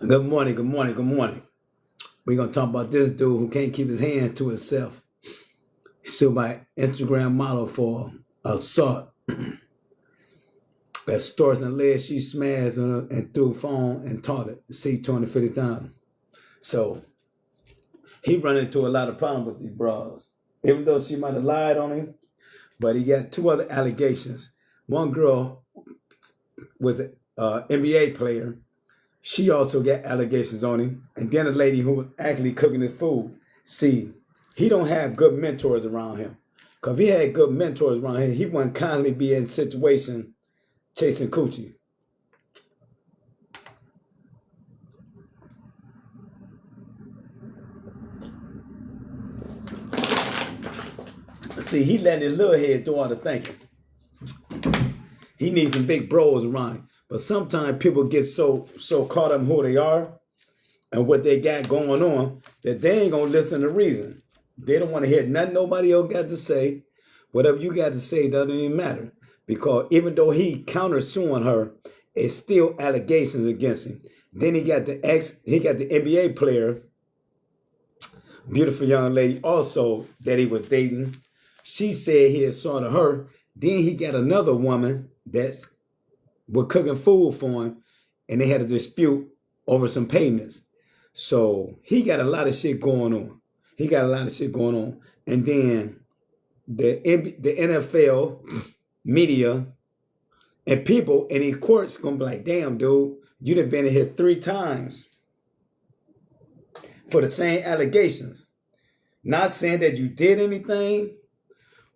Good morning, good morning, good morning. We're going to talk about this dude who can't keep his hands to himself. He's sued by Instagram model for assault. Extortion alleged she smashed her and threw phone and toilet. See 250,000. So he run into a lot of problems with these bras. Even though she might have lied on him, but he got two other allegations. One girl was an NBA player. She also got allegations on him. And then a lady who was actually cooking his food. See, he don't have good mentors around him. Because if he had good mentors around him, he wouldn't constantly be in situation chasing coochie. See, he letting his little head do all the thinking. He needs some big bros around him. But sometimes people get so caught up in who they are and what they got going on that they ain't gonna listen to reason. They don't want to hear nothing nobody else got to say. Whatever you got to say doesn't even matter. Because even though he countersuing her, it's still allegations against him. Then he got the NBA player, beautiful young lady also that he was dating. She said he assaulted her. Then he got another woman that's was cooking food for him, and they had a dispute over some payments. So he got a lot of shit going on. And then the NFL media and people in these courts gonna be like, damn, dude, you done been in here 3 times for the same allegations. Not saying that you did anything,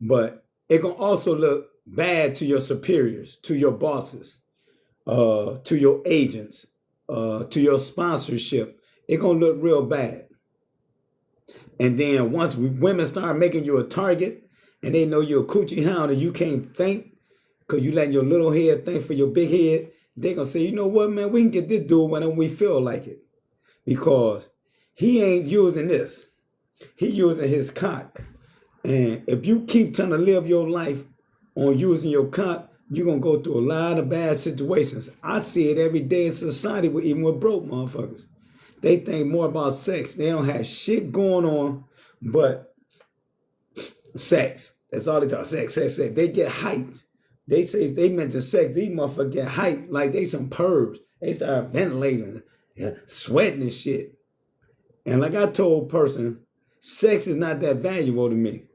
but it gonna also look bad to your superiors, to your bosses, to your agents, to your sponsorship. It gonna look real bad. And then once women start making you a target and they know you're a coochie hound and you can't think because you letting your little head think for your big head, they gonna say, you know what, man, we can get this dude whenever we feel like it. Because he ain't using this. He using his cock. And if you keep trying to live your life on using your cock, you're going to go through a lot of bad situations. I see it every day in society, even with broke motherfuckers. They think more about sex. They don't have shit going on but sex. That's all they talk, sex. They get hyped. They say they mention sex. These motherfuckers get hyped like they some pervs. They start ventilating, sweating and shit. And like I told a person, sex is not that valuable to me.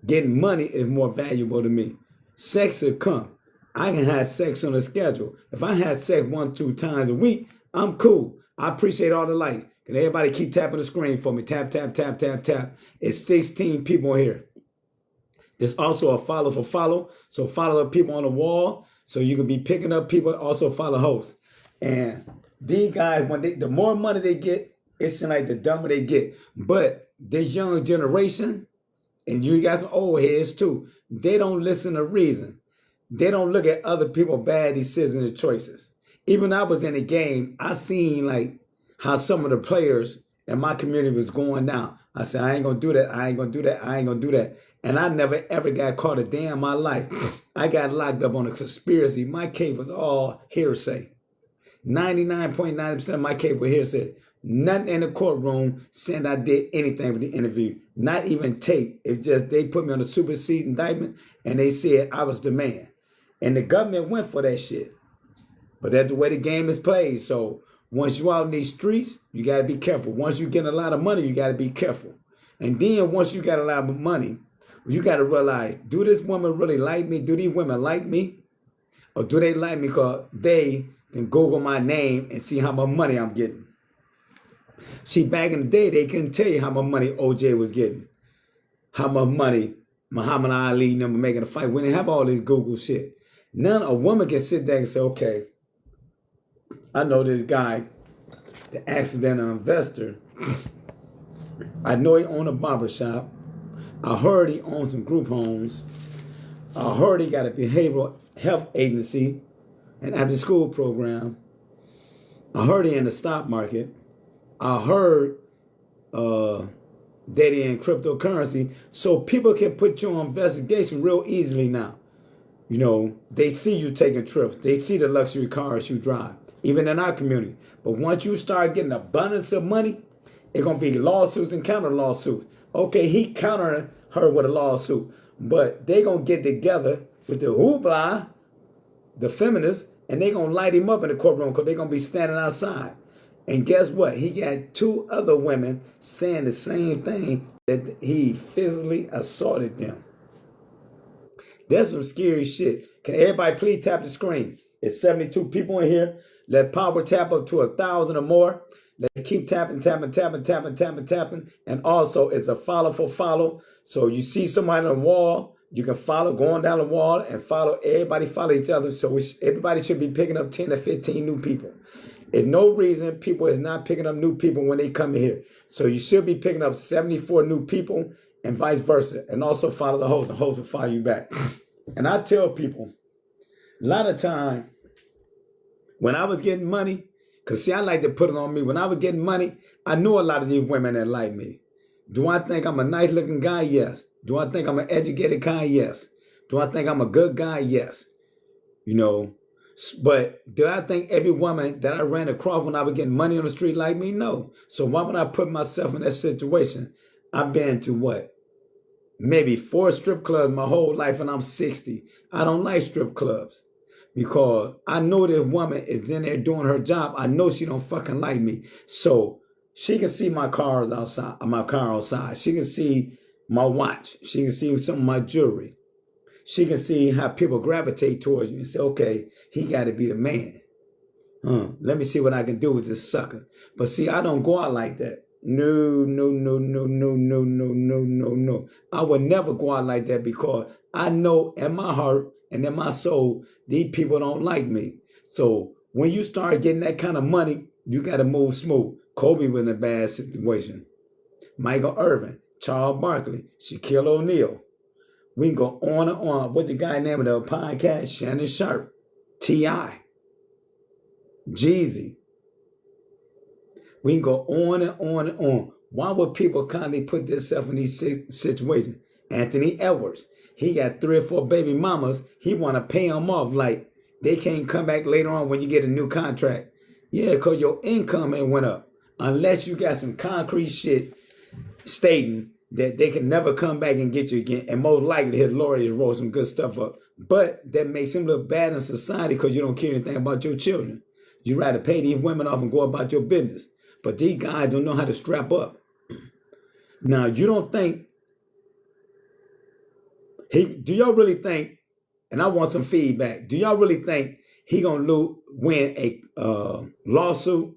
Getting money is more valuable to me. Sex will come. I can have sex on a schedule. If I had sex 1-2 times a week, I'm cool. I appreciate all the likes. Can everybody keep tapping the screen for me? Tap, tap, tap, tap, tap. It's 16 people here. There's also a follow for follow. So follow the people on the wall so you can be picking up people. Also follow hosts. And these guys, the more money they get, it seems like the dumber they get. But this young generation, and you got some old heads too, they don't listen to reason. They don't look at other people's bad decisions and choices. Even when I was in the game, I seen like how some of the players in my community was going down. I said, I ain't gonna do that, I ain't gonna do that, I ain't gonna do that. And I never ever got caught a day in my life. I got locked up on a conspiracy. My case was all hearsay. 99.9% of my case was hearsay. Nothing in the courtroom saying I did anything with the interview. Not even tape. It just they put me on a supersede indictment and they said I was the man. And the government went for that shit. But that's the way the game is played. So once you out in these streets, you got to be careful. Once you get a lot of money, you got to be careful. And then once you got a lot of money, you got to realize, do this woman really like me? Do these women like me? Or do they like me because they can Google my name and see how much money I'm getting? See, back in the day, they couldn't tell you how much money OJ was getting. How much money Muhammad Ali number making a fight. We didn't have all this Google shit. None a woman can sit there and say, okay, I know this guy, the accidental investor. I know he owned a barbershop. I heard he owned some group homes. I heard he got a behavioral health agency, an after school program. I heard he in the stock market. I heard that he in cryptocurrency. So people can put you on investigation real easily now. You know, they see you taking trips. They see the luxury cars you drive. even in our community. But once you start getting abundance of money, it's going to be lawsuits and counter lawsuits. Okay, he countered her with a lawsuit, but they going to get together with the hoopla, the feminists, and they going to light him up in the courtroom because they're going to be standing outside. And guess what? He got 2 other women saying the same thing, that he physically assaulted them. That's some scary shit. Can everybody please tap the screen? It's 72 people in here. Let power tap up to 1,000 or more. Let's keep tapping, tapping, tapping, tapping, tapping, tapping. And also, it's a follow for follow. So you see somebody on the wall, you can follow, going down the wall and follow. Everybody follow each other. So everybody should be picking up 10 to 15 new people. There's no reason people is not picking up new people when they come in here. So you should be picking up 74 new people and vice versa. And also follow the host. The host will follow you back. And I tell people, a lot of time, when I was getting money, because see, I like to put it on me. When I was getting money, I knew a lot of these women that like me. Do I think I'm a nice looking guy? Yes. Do I think I'm an educated guy? Yes. Do I think I'm a good guy? Yes. You know, but do I think every woman that I ran across when I was getting money on the street like me? No. So why would I put myself in that situation? I've been to what? Maybe 4 strip clubs my whole life, and I'm 60. I don't like strip clubs because I know this woman is in there doing her job. I know she don't fucking like me. So she can see my cars outside, my car outside. She can see my watch. She can see some of my jewelry. She can see how people gravitate towards you and say, okay, he got to be the man. Let me see what I can do with this sucker. But see, I don't go out like that. No, no, no, no, no, no, no, no, no, no. I would never go out like that because I know in my heart and in my soul, these people don't like me. So when you start getting that kind of money, you got to move smooth. Kobe was in a bad situation. Michael Irvin, Charles Barkley, Shaquille O'Neal. We can go on and on. What's the guy name of the podcast? Shannon Sharp, T.I., Jeezy. We can go on and on and on. Why would people kindly put themselves in these situations? Anthony Edwards, he got 3 or 4 baby mamas. He want to pay them off like they can't come back later on when you get a new contract. Yeah, because your income ain't went up. Unless you got some concrete shit stating that they can never come back and get you again. And most likely his lawyers wrote some good stuff up. But that makes him look bad in society because you don't care anything about your children. You rather pay these women off and go about your business. But these guys don't know how to strap up. Now, you don't think, do y'all really think, and I want some feedback, do y'all really think he going to win a lawsuit?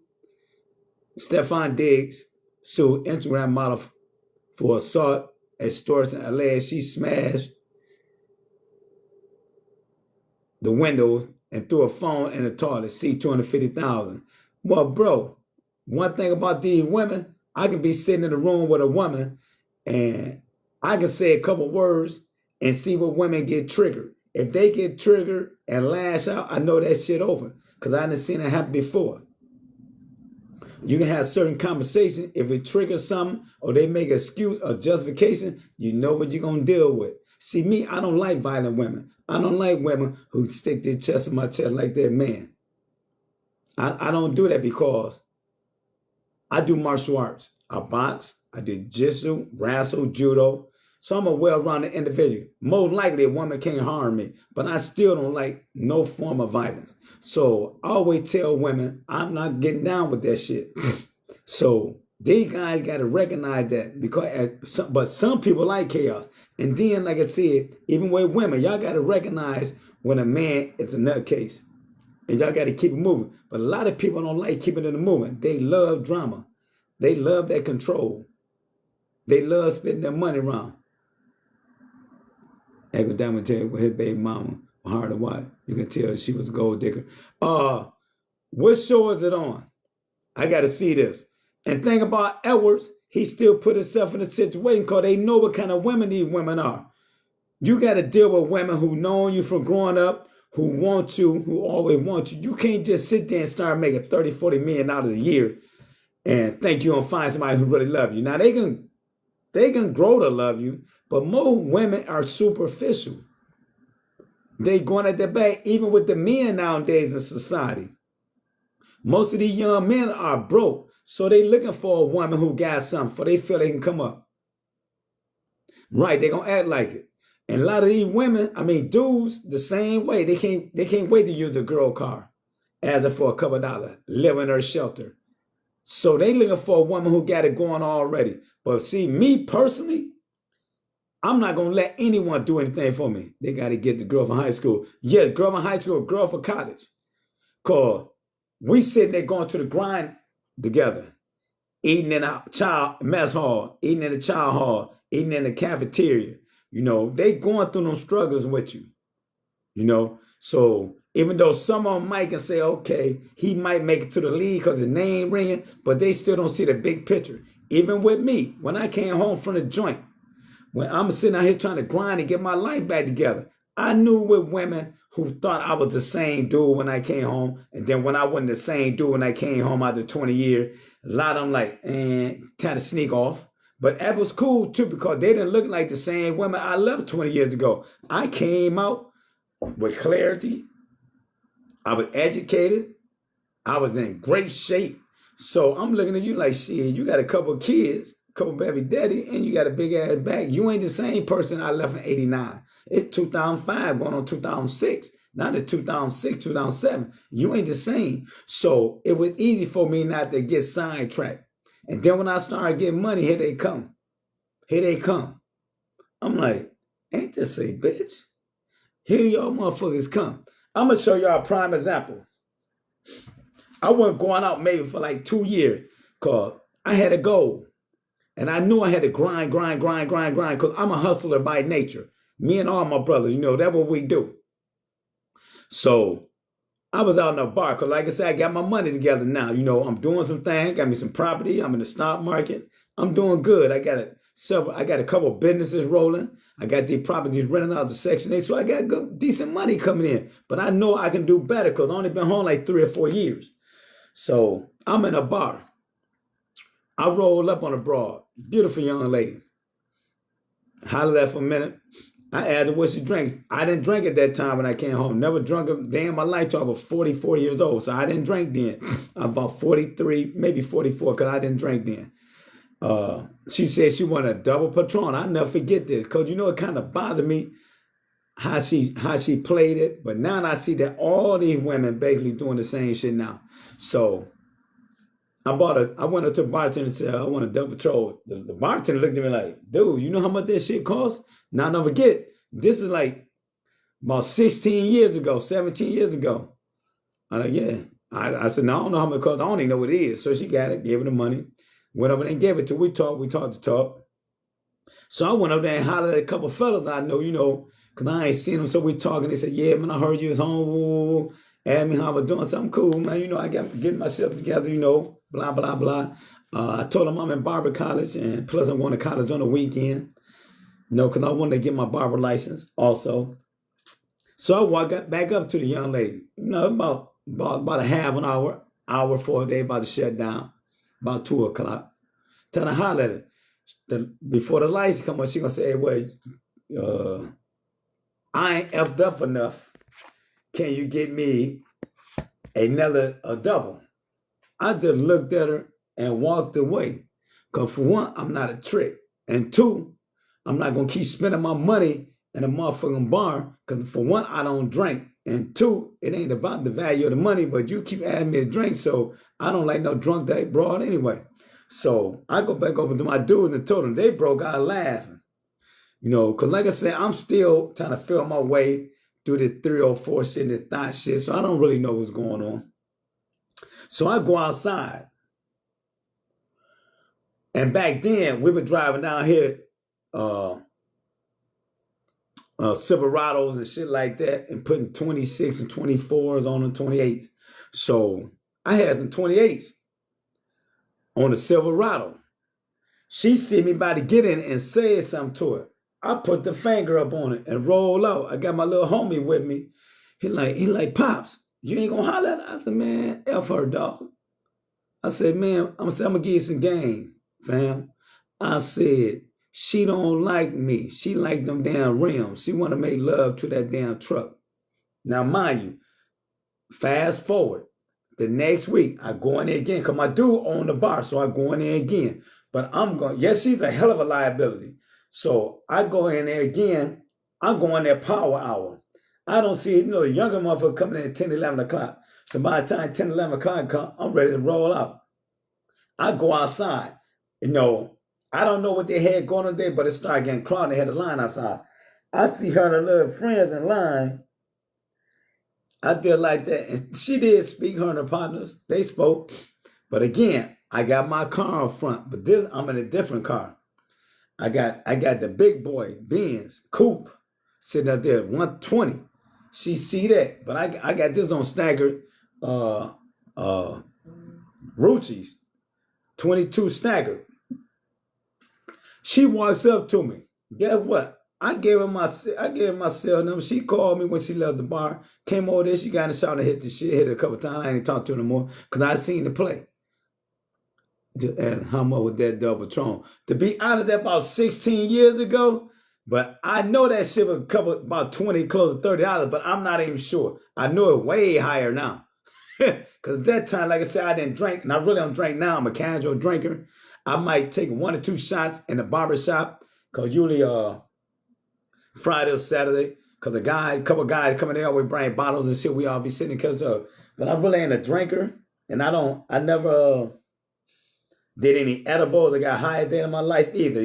Stefon Diggs sued Instagram model for assault, extortion, alleged she smashed the windows and threw a phone in the toilet, see $250,000. Well, bro, one thing about these women, I can be sitting in a room with a woman and I can say a couple words and see what women get triggered. If they get triggered and lash out, I know that shit over because I done seen it happen before. You can have certain conversations. If it triggers something or they make an excuse or justification, you know what you're going to deal with. See, me, I don't like violent women. I don't like women who stick their chest in my chest like that man. I don't do that because I do martial arts. I box, I do jiu-jitsu, wrestle, judo. So I'm a well-rounded individual. Most likely a woman can't harm me, but I still don't like no form of violence. So I always tell women, I'm not getting down with that shit. So these guys got to recognize that but some people like chaos. And then, like I said, even with women, y'all got to recognize when a man is a nutcase. And y'all got to keep it moving. But a lot of people don't like keeping it moving. They love drama. They love that control. They love spending their money around. Every time I tell you his baby mama, hard to watch. You can tell she was a gold digger. What show is it on? I got to see this. And think about Edwards. He still put himself in a situation because they know what kind of women these women are. You got to deal with women who know you from growing up, who want you, who always want you. You can't just sit there and start making $30, $40 million a year and think you're going to find somebody who really loves you. Now, they can grow to love you, but most women are superficial. They going at their back, even with the men nowadays in society. Most of these young men are broke, so they looking for a woman who got something, for they feel they can come up. Right, they gonna act like it. And a lot of these women, I mean dudes, the same way. They can't wait to use the girl car as if for a couple of dollars, live in her shelter. So they looking for a woman who got it going already. But see, me personally, I'm not gonna let anyone do anything for me. They gotta get the girl from high school. Yes, girl from high school, girl from college. Cause we sitting there going to the grind together, eating in a child mess hall, eating in the child hall, eating in the cafeteria. They going through them struggles with you. So even though some of them might can say, okay, he might make it to the league because his name ringing, but they still don't see the big picture. Even with me, when I came home from the joint, when I'm sitting out here trying to grind and get my life back together, I knew with women who thought I was the same dude when I came home, and then when I wasn't the same dude when I came home after 20 years, a lot of them like, kind of sneak off. But that was cool too because they didn't look like the same women I loved 20 years ago. I came out with clarity. I was educated. I was in great shape. So I'm looking at you like, shit, you got a couple of kids, a couple of baby daddy, and you got a big ass back. You ain't the same person I left in 89. It's 2005 going on 2006. Now it's 2006, 2007. You ain't the same. So it was easy for me not to get sidetracked. And then when I started getting money, here they come. Here they come. I'm like, ain't this a bitch? Here y'all motherfuckers come. I'm going to show y'all a prime example. I wasn't going out maybe for like 2 years because I had a goal. And I knew I had to grind because I'm a hustler by nature. Me and all my brothers, that's what we do. So I was out in a bar because, like I said, I got my money together now. I'm doing some things, got me some property. I'm in the stock market. I'm doing good. I got a couple of businesses rolling. I got these properties renting out the Section 8, so I got good, decent money coming in. But I know I can do better because I've only been home like 3 or 4 years. So I'm in a bar. I rolled up on a broad, beautiful young lady. Hollered at for a minute. I asked her what she drinks. I didn't drink at that time when I came home. Never drunk a day in my life till I was 44 years old. So I didn't drink then. I'm about 43, maybe 44, because I didn't drink then. She said she wanted a double Patron. I'll never forget this, because it kind of bothered me how she played it. But now I see that all these women basically doing the same shit now. So I went up to the bartender and said, I want a double Patron. The bartender looked at me like, dude, you know how much that shit costs? Now, don't forget, this is like about 16 years ago, 17 years ago. I'm like, yeah. I said, no, I don't know how much it costs. I don't even know what it is. So she got it, gave her the money, went over there and gave it to her. We talked. So I went up there and hollered at a couple of fellas I know, because I ain't seen them. So we talking. They said, yeah, man, I heard you was home. Asked me how I was doing. Something cool, man. I got getting myself together, blah, blah, blah. I told them I'm in barber college, and plus I'm going to college on the weekend. Because I wanted to get my barber license also. So I walked back up to the young lady. About a half an hour before they about to shut down, about 2 o'clock. Trying to holler at her. Before the lights come on, she gonna say, hey, well, I ain't effed up enough. Can you get me a double? I just looked at her and walked away. Because for one, I'm not a trick. And two, I'm not going to keep spending my money in a motherfucking bar because for one, I don't drink. And two, it ain't about the value of the money, but you keep adding me a drink, so I don't like no drunk day broad anyway. So I go back over to my dudes and told them they broke out laughing. Because like I said, I'm still trying to feel my way through the 304 shit and the thought shit, so I don't really know what's going on. So I go outside. And back then, we were driving down here, Silverados and shit like that, and putting 26 and 24s on the 28s. So I had some 28s on the Silverado. She see me about to get in and said something to her. I put the finger up on it and roll out. I got my little homie with me. He like, Pops, you ain't gonna holler at her? I said, man, F her, dog. I said, man, I'm gonna give you some game, fam. I said, she don't like me. She like them damn rims. She want to make love to that damn truck. Now, mind you, fast forward The next week, I go in there again because my dude owned the bar, so I go in there again. But I'm going, yes, she's a hell of a liability. So I go in there again. I'm going there power hour. I don't see, the younger motherfucker coming in at 10, 11 o'clock. So by the time 10, 11 o'clock come, I'm ready to roll out. I go outside. I don't know what they had going on there, but it started getting crowded. They had a line outside. I see her and her little friends in line. I did like that. And she did speak, her and her partners. They spoke. But again, I got my car up front. But this, I'm in a different car. I got the big boy, Benz, coupe, sitting up there, 120. She see that. But I got this on staggered Ruchis, 22 staggered. She walks up to me. Guess what? I gave her my cell number. She called me when she left the bar. Came over there. She got in the shower and hit the shit. Hit her a couple times. I ain't talked to her no more because I seen the play. And hung up with that double Patron. To be honest, that about 16 years ago. But I know that shit was about 20, close to $30. But I'm not even sure. I know it way higher now. Because at that time, like I said, I didn't drink. And I really don't drink now. I'm a casual drinker. I might take 1 or 2 shots in the barber shop. Because usually Friday or Saturday, because a couple guys coming there with bring bottles and shit, we all be sitting because of. But I really ain't a drinker, and I never did any edibles. I got high a day in my life either.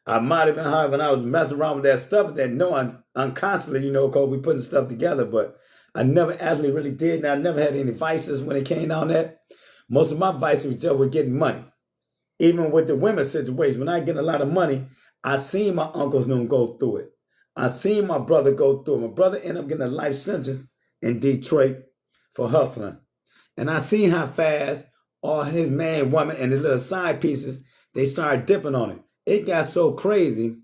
I might have been high when I was messing around with that stuff that unconsciously, because we putting stuff together, but I never actually really did, and I never had any vices when it came down that. Most of my vices was just with getting money. Even with the women situation, when I get a lot of money, I seen my uncles them go through it. I seen my brother go through it. My brother ended up getting a life sentence in Detroit for hustling. And I seen how fast all his man, woman, and his little side pieces, they started dipping on him. It got so crazy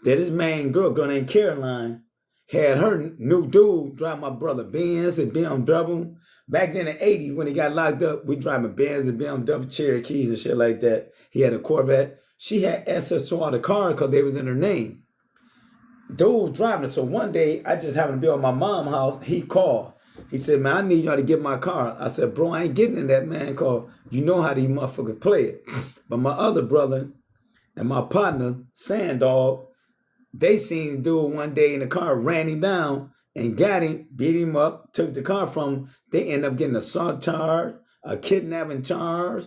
that this main girl named Caroline, had her new dude drive my brother Benz and BMW. Back then in the 80s, when he got locked up, we driving Benz and BMW Cherokees and shit like that. He had a Corvette. She had access to all the cars because they was in her name. Dude was driving it. So one day, I just happened to be at my mom's house. He called. He said, man, I need y'all to get my car. I said, bro, I ain't getting in that, man, because you know how these motherfuckers play it. But my other brother and my partner, Sanddog, they seen the dude one day in the car, ran him down and got him, beat him up, took the car from him. They ended up getting an assault charge, a kidnapping charge,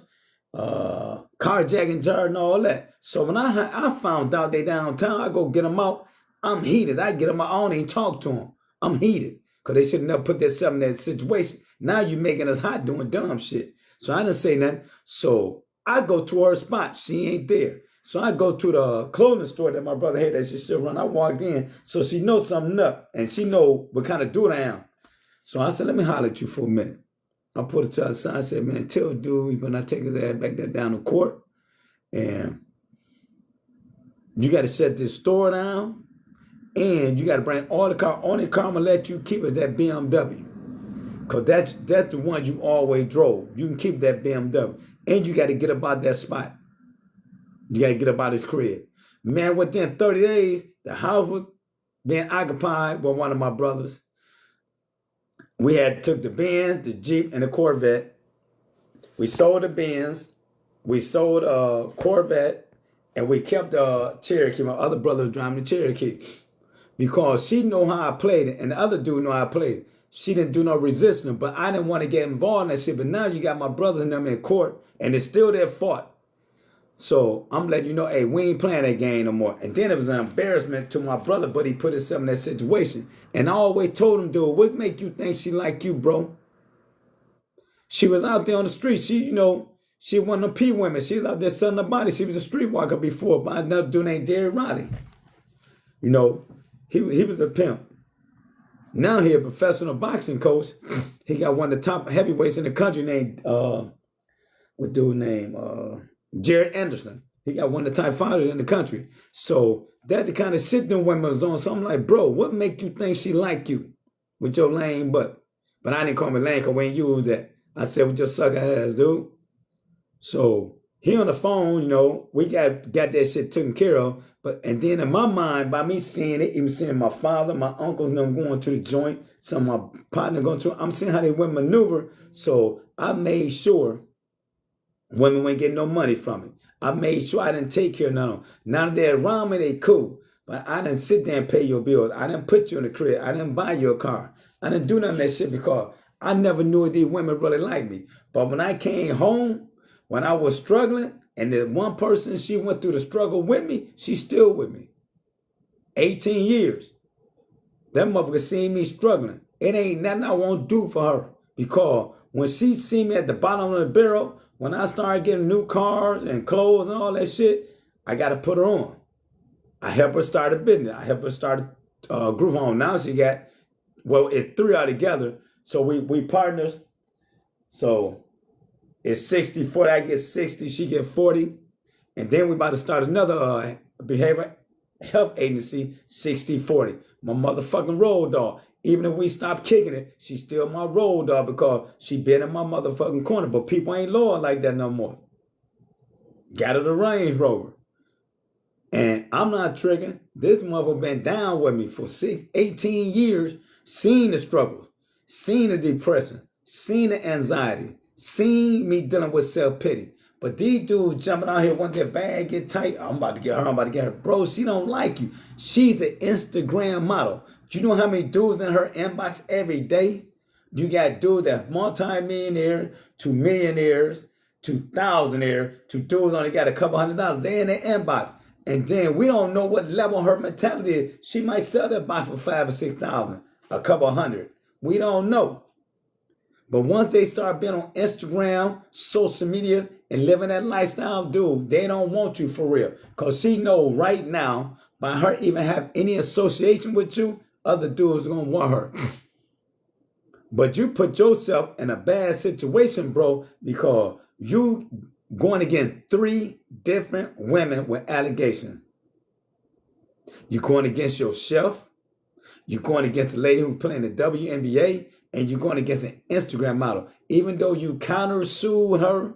carjacking charge, and all that. So when I found out they downtown, I go get them out. I'm heated. I get them out. I don't even talk to them. I'm heated because they should never put themselves in that situation. Now you're making us hot doing dumb shit. So I didn't say nothing. So I go to her spot. She ain't there. So I go to the clothing store that my brother had that she still run. I walked in. So she knows something up. And she know what kind of dude I am. So I said, let me holler at you for a minute. I put it to her side. I said, man, tell the dude, you're going to take his ass back there down to court. And you got to shut this store down. And you got to bring all the car. Only car I'm going to let you keep is that BMW. Because that's the one you always drove. You can keep that BMW. And you got to get about that spot. You got to get up out of his crib. Man, within 30 days, the house was being occupied by one of my brothers. We had took the Benz, the Jeep, and the Corvette. We sold the Benz. We sold a Corvette. And we kept the Cherokee. My other brother was driving the Cherokee. Because she know how I played it. And the other dude know how I played it. She didn't do no resistance. But I didn't want to get involved in that shit. But now you got my brothers and them in court. And it's still their fault. So I'm letting you know, hey, we ain't playing that game no more. And then it was an embarrassment to my brother, but he put himself in that situation. And I always told him, dude, what make you think she like you, bro? She was out there on the street. She, she wasn't a P women. She was out there selling her body. She was a streetwalker before, but another dude named Derry Roddy. He was a pimp. Now he a professional boxing coach. He got one of the top heavyweights in the country named, what dude named, Jared Anderson. He got one of the top fighters in the country. So that's the kind of shit them women was on. So I'm like, bro, what make you think she like you with your lame butt? But I didn't call me lame because we ain't use that. I said with your sucker ass, dude. So He on the phone, you know, we got that shit taken care of. But and then in my mind, by me seeing it, even seeing my father, my uncles, and them going to the joint, some of my partner going to, I'm seeing how they went maneuver. So I made sure women wouldn't get no money from it. I made sure I didn't take care of none of them. Now that they're around me, they cool. But I didn't sit there and pay your bills. I didn't put you in the crib. I didn't buy you a car. I didn't do none of that shit because I never knew if these women really liked me. But when I came home, when I was struggling, and the one person she went through the struggle with me, she's still with me. 18 years. That motherfucker seen me struggling. It ain't nothing I won't do for her. Because when she see me at the bottom of the barrel, when I started getting new cars and clothes and all that shit, I got to put her on. I help her start a business. I help her start a group home. Now she got, well, it's 3 altogether. So we partners. So it's 60, 40. I get 60, she get 40. And then we about to start another behavioral health agency, 60, 40. My motherfucking road dog. Even if we stop kicking it, she's still my road dog because she been in my motherfucking corner. But people ain't loyal like that no more. Got her the Range Rover. And I'm not triggering. This mother been down with me for 18 years, seen the struggles, seen the depression, seen the anxiety, seen me dealing with self-pity. But these dudes jumping out here want their bag get tight. I'm about to get her. I'm about to get her. Bro, she don't like you. She's an Instagram model. Do you know how many dudes in her inbox every day? You got dudes that multi-millionaires to millionaires to thousandaires to dudes only got a couple $100. They in their inbox. And then we don't know what level her mentality is. She might sell that box for $5,000 or $6,000, a couple hundred. We don't know. But once they start being on Instagram, social media, and living that lifestyle, dude, they don't want you for real. Because she know right now, by her even have any association with you, other dudes are going to want her. But you put yourself in a bad situation, bro, because you going against 3 different women with allegations. You're going against yourself. You're going against the lady who's playing the WNBA, and you're going against an Instagram model. Even though you countersued her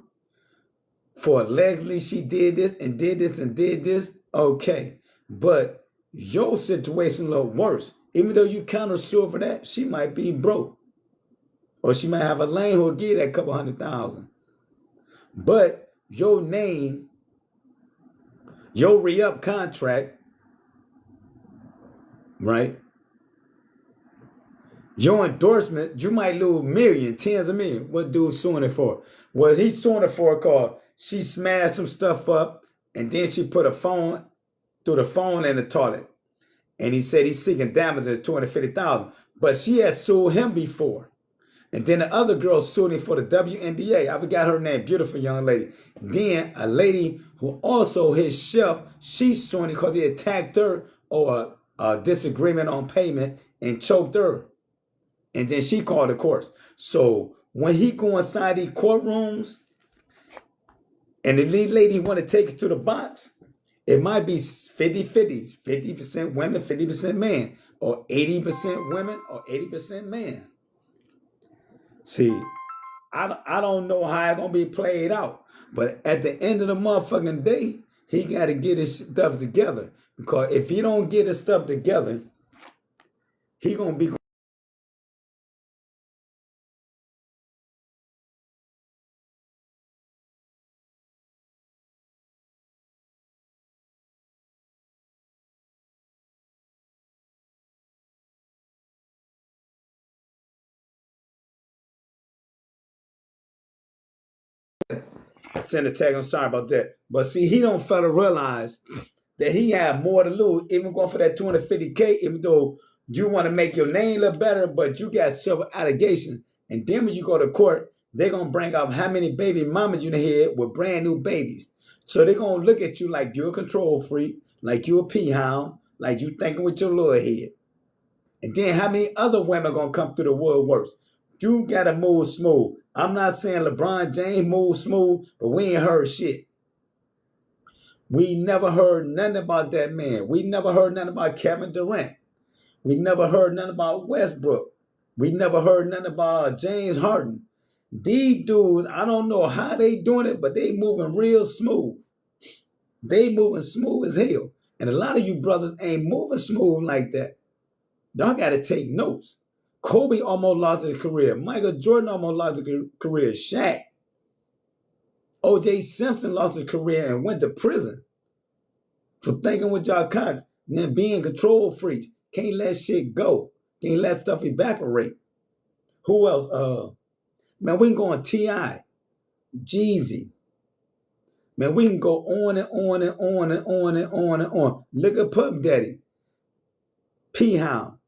for allegedly she did this and did this and did this, okay. But your situation look worse. Even though you countersued for that, she might be broke. Or she might have a lane who'll give that couple $100,000. But your name, your re-up contract, right? Your endorsement, you might lose millions, tens of millions. What dude's suing it for? Well, he's suing it for because she smashed some stuff up and then she put a phone through the phone in the toilet. And he said he's seeking damages of $250,000. But she had sued him before. And then the other girl sued him for the WNBA. I forgot her name, beautiful young lady. Then a lady who also his chef, she's suing him because he attacked her or a disagreement on payment and choked her. And then she called the courts. So when he go inside these courtrooms and the lead lady want to take it to the box, it might be 50-50, 50% women, 50% men, or 80% women or 80% men. See, I don't know how it's going to be played out. But at the end of the motherfucking day, he got to get his stuff together. Because if he don't get his stuff together, he going to be... Send a text, I'm sorry about that. But see, he don't fella realize that he had more to lose, even going for that $250K, even though you want to make your name look better, but you got several allegations. And then when you go to court, they're going to bring up how many baby mamas you had with brand new babies. So they're going to look at you like you're a control freak, like you're a pea-hound, like you thinking with your little head. And then how many other women are going to come through the woodworks? You got to move smooth. I'm not saying LeBron James move smooth, but we ain't heard shit. We never heard nothing about that man. We never heard nothing about Kevin Durant. We never heard nothing about Westbrook. We never heard nothing about James Harden. These dudes, I don't know how they doing it, but they moving real smooth. They moving smooth as hell. And a lot of you brothers ain't moving smooth like that. Y'all got to take notes. Kobe almost lost his career. Michael Jordan almost lost his career. Shaq. O.J. Simpson lost his career and went to prison for thinking with y'all conscience. And then being control freaks. Can't let shit go. Can't let stuff evaporate. Who else? Man, we can go on T.I., Jeezy. Man, we can go on and on and on and on and on and on. Look at Puff Daddy. P-Hound.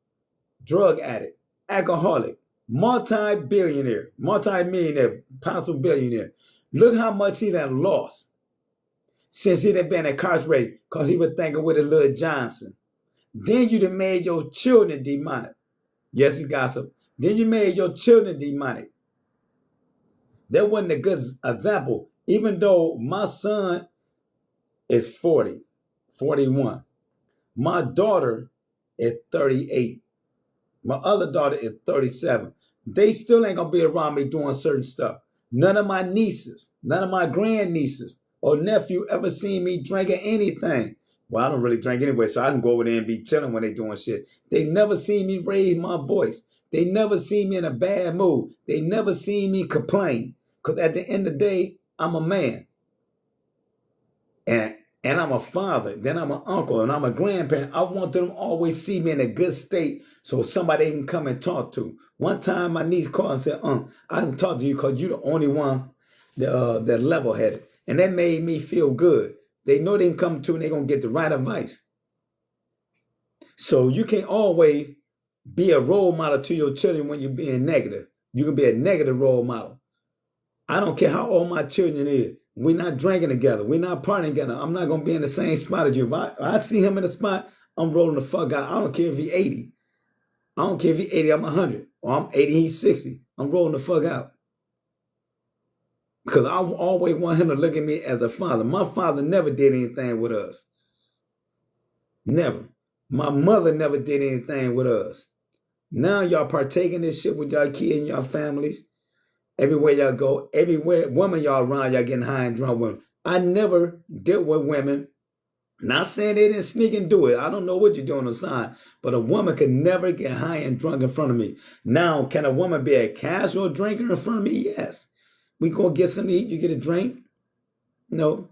Drug addict. Alcoholic. Multi-billionaire. Multi-millionaire. Possible billionaire. Look how much he done lost since he done been incarcerated because he was thinking with a little Johnson. Then you done made your children demonic. Yes, you got some. Then you made your children demonic. That wasn't a good example. Even though my son is 40, 41. My daughter is 38. My other daughter is 37. They still ain't going to be around me doing certain stuff. None of my nieces, none of my grandnieces or nephew ever seen me drinking anything. Well, I don't really drink anyway, so I can go over there and be chilling when they doing shit. They never seen me raise my voice. They never seen me in a bad mood. They never seen me complain. Because at the end of the day, I'm a man. And I'm a father. Then I'm an uncle and I'm a grandparent. I want them to always see me in a good state so somebody can come and talk to. One time my niece called and said, I can talk to you because you're the only one that level-headed. And that made me feel good. They know they can come to and they're going to get the right advice. So you can't always be a role model to your children when you're being negative. You can be a negative role model. I don't care how old my children is. We're not drinking together. We're not partying together. I'm not going to be in the same spot as you. If I see him in the spot, I'm rolling the fuck out. I don't care if he's 80. I don't care if he's 80, I'm 100. Or I'm 80, he's 60. I'm rolling the fuck out. Because I always want him to look at me as a father. My father never did anything with us. Never. My mother never did anything with us. Now y'all partaking this shit with y'all kids and y'all families. Everywhere y'all go, everywhere, women y'all around, y'all getting high and drunk with. I never dealt with women. Not saying they didn't sneak and do it. I don't know what you're doing on the side. But a woman could never get high and drunk in front of me. Now, can a woman be a casual drinker in front of me? Yes. We go get something to eat, you get a drink? No.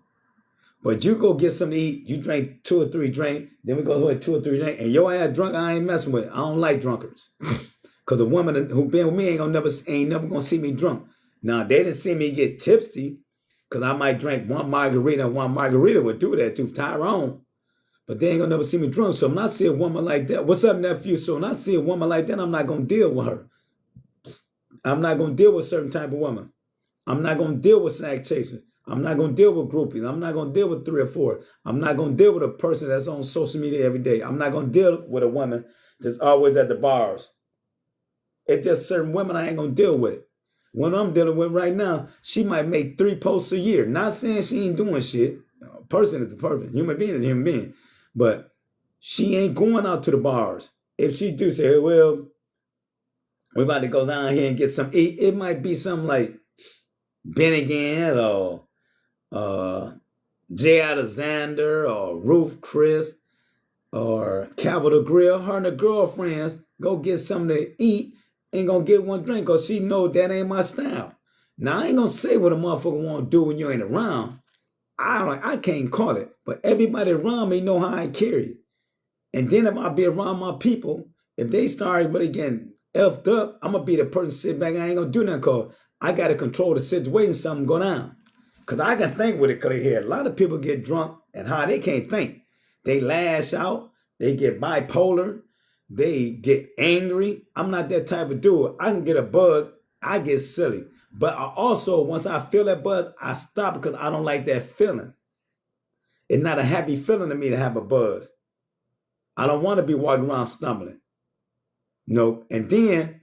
But you go get something to eat, you drink 2 or 3 drinks, then we go with 2 or 3 drinks, and your ass drunk, I ain't messing with it. I don't like drunkards. Because the woman who been with me ain't never gonna see me drunk. Now, they didn't see me get tipsy, because I might drink one margarita would do that to Tyrone. But they ain't gonna never see me drunk. So I'm not seeing a woman like that. What's up, nephew? So when I see a woman like that, I'm not gonna deal with her. I'm not gonna deal with a certain type of woman. I'm not gonna deal with snack chasers. I'm not gonna deal with groupies. I'm not gonna deal with 3 or 4. I'm not gonna deal with a person that's on social media every day. I'm not gonna deal with a woman that's always at the bars. It's just certain women I ain't gonna deal with it. What I'm dealing with right now, she might make 3 posts a year. Not saying she ain't doing shit. A person is a person. Human being is a human being. But she ain't going out to the bars. If she do say, well, we're about to go down here and get some eat, it might be something like Bennigan or Jay Alexander or Ruth Chris or Capital Grill. Her and her girlfriends go get something to eat and gonna get one drink because she know that ain't my style. Now, I ain't gonna say what a motherfucker want to do when you ain't around. I can't call it, but everybody around me know how I carry it. And then if I be around my people, if they start really getting effed up, I'm gonna be the person sit back. I ain't gonna do nothing because I gotta control the situation. Something go down. Because I can think with it clear here. A lot of people get drunk and high. They can't think. They lash out. They get bipolar. They get angry. I'm not that type of dude. I can get a buzz. I get silly. But I also, once I feel that buzz, I stop because I don't like that feeling. It's not a happy feeling to me to have a buzz. I don't want to be walking around stumbling. No. And then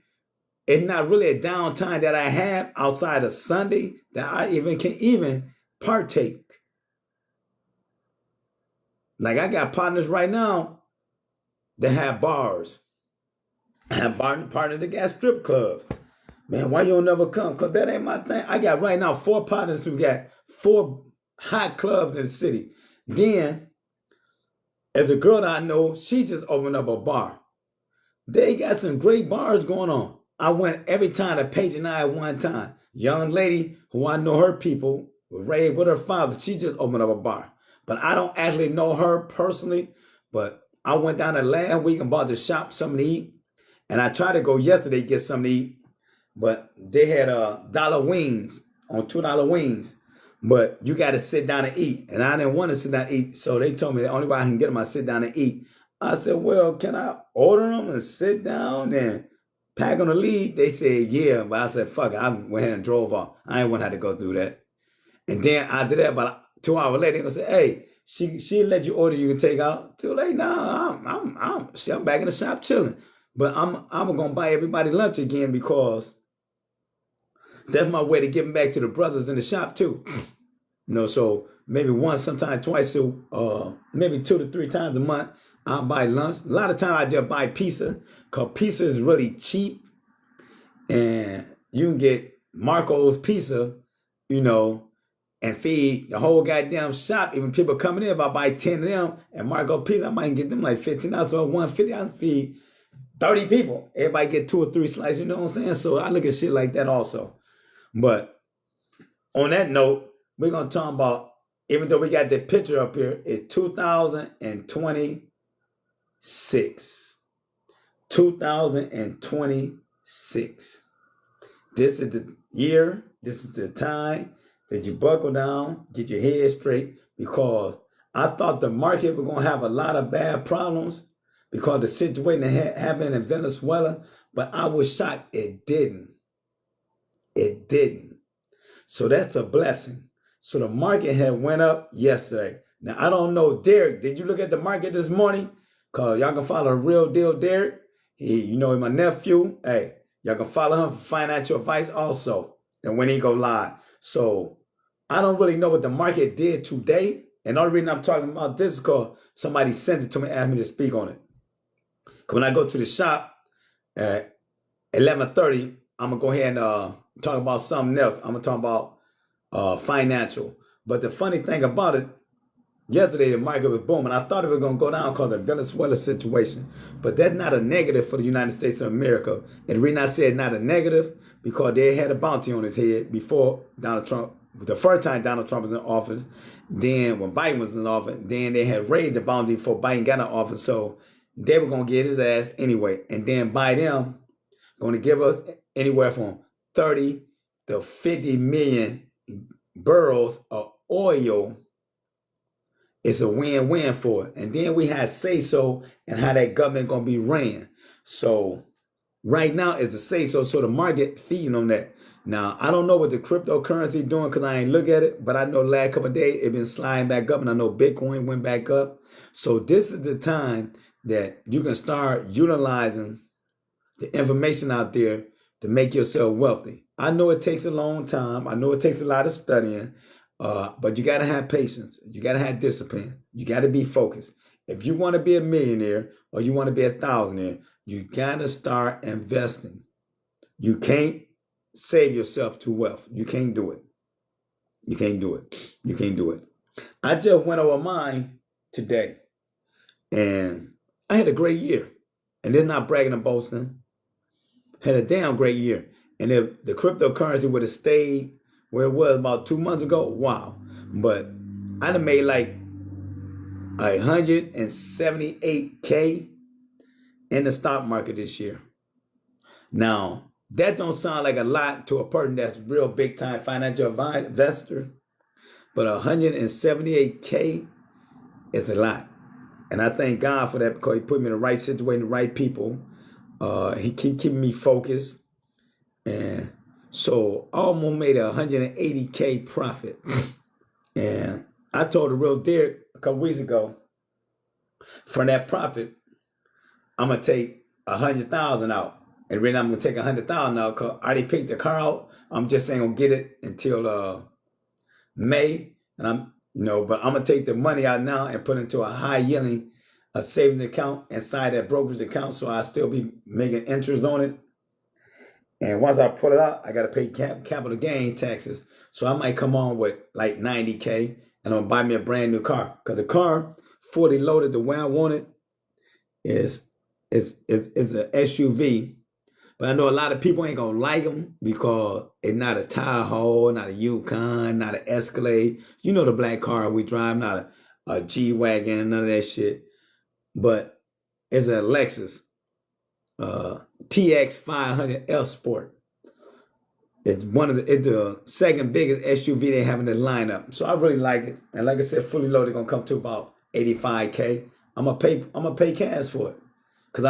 it's not really a downtime that I have outside of Sunday that I can partake. Like I got partners right now that have bars. I have partners that got strip clubs. Man, why you don't never come? Because that ain't my thing. I got right now 4 partners who got 4 hot clubs in the city. Then, as a girl that I know, she just opened up a bar. They got some great bars going on. I went every time to Page and I at one time. Young lady who I know her people, was raised with her father. She just opened up a bar. But I don't actually know her personally. But I went down there last week and bought the shop something to eat. And I tried to go yesterday to get something to eat. But they had dollar wings on $2 wings. But you got to sit down and eat. And I didn't want to sit down and eat. So they told me the only way I can get them, I sit down and eat. I said, well, can I order them and sit down and pack on the lead? They said, yeah. But I said, fuck it. I went ahead and drove off. I didn't want to have to go through that. And then I did that about 2 hours later. They gonna say, hey, she let you order, you can take out. Too late now. I'm back in the shop chilling. But I'm gonna buy everybody lunch again because that's my way to give back to the brothers in the shop too. So maybe once, sometimes twice, maybe 2 to 3 times a month, I'll buy lunch. A lot of times I just buy pizza because pizza is really cheap. And you can get Marco's pizza, and feed the whole goddamn shop. Even people coming in, if I buy 10 of them and Marco pizza, I might get them like $15 or $150. I can feed 30 people. Everybody get 2 or 3 slices, you know what I'm saying? So I look at shit like that also. But on that note, we're going to talk about, even though we got the picture up here, it's 2026. 2026. This is the year, this is the time that you buckle down, get your head straight, because I thought the market was going to have a lot of bad problems because the situation that happened in Venezuela, but I was shocked it didn't. It didn't. So that's a blessing. So the market had went up yesterday. Now, I don't know, Derek, did you look at the market this morning? Because y'all can follow Real Deal Derek. He, my nephew. Hey, y'all can follow him for financial advice also. And when he go live. So I don't really know what the market did today. And the only reason I'm talking about this is because somebody sent it to me and asked me to speak on it. Because when I go to the shop at 11:30, I'm going to go ahead and talk about something else. I'm going to talk about financial. But the funny thing about it, yesterday the market was booming. I thought it was going to go down because of the Venezuela situation. But that's not a negative for the United States of America. And the reason I said not a negative, because they had a bounty on his head before Donald Trump, the first time Donald Trump was in office. Then when Biden was in office, then they had raised the bounty before Biden got in office. So they were going to get his ass anyway. And then by them, going to give us anywhere from 30 to 50 million barrels of oil. It's a win-win for it. And then we had say-so and how that government going to be ran. So right now it's a say-so. So the market feeding on that. Now, I don't know what the cryptocurrency doing because I ain't look at it. But I know the last couple of days it's been sliding back up. And I know Bitcoin went back up. So this is the time that you can start utilizing the information out there to make yourself wealthy. I know it takes a long time. I know it takes a lot of studying. But you got to have patience. You got to have discipline. You got to be focused. If you want to be a millionaire or you want to be a thousandaire, you got to start investing. You can't save yourself to wealth. You can't do it. You can't do it. You can't do it. I just went over mine today, and I had a great year. And they're not bragging or boasting. Had a damn great year. And if the cryptocurrency would have stayed where it was about 2 months ago, wow. But I done made like 178K in the stock market this year. Now, that don't sound like a lot to a person that's real big time financial investor, but 178K is a lot. And I thank God for that because he put me in the right situation, the right people. He keep keeping me focused. And so I almost made a 180K profit. And I told the real Derek a couple weeks ago, from that profit, I'm going to take 100,000 out. And really I'm going to take 100,000 out because I already picked the car out. I'm just ain't going to get it until May. And but I'm going to take the money out now and put it into a high yielding savings account inside that brokerage account. So I'll still be making interest on it. And once I pull it out, I got to pay capital gain taxes. So I might come on with like 90K and I'm going to buy me a brand new car. Because the car, fully loaded the way I want it, is an SUV. But I know a lot of people ain't going to like them because it's not a Tahoe, not a Yukon, not an Escalade. You know the black car we drive, not a G-Wagon, none of that shit. But it's a Lexus TX 500L Sport. It's the second biggest SUV they have in the lineup. So I really like it. And like I said, fully loaded gonna come to about 85K. I'm gonna pay cash for it. Cause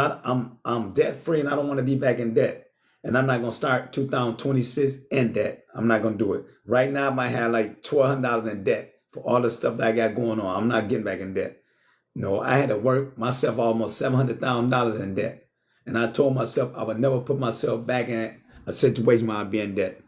I'm debt free and I don't want to be back in debt. And I'm not gonna start 2026 in debt. I'm not gonna do it. Right now I might have like $1,200 in debt for all the stuff that I got going on. I'm not getting back in debt. No, I had to work myself almost $700,000 in debt. And I told myself I would never put myself back in a situation where I'd be in debt.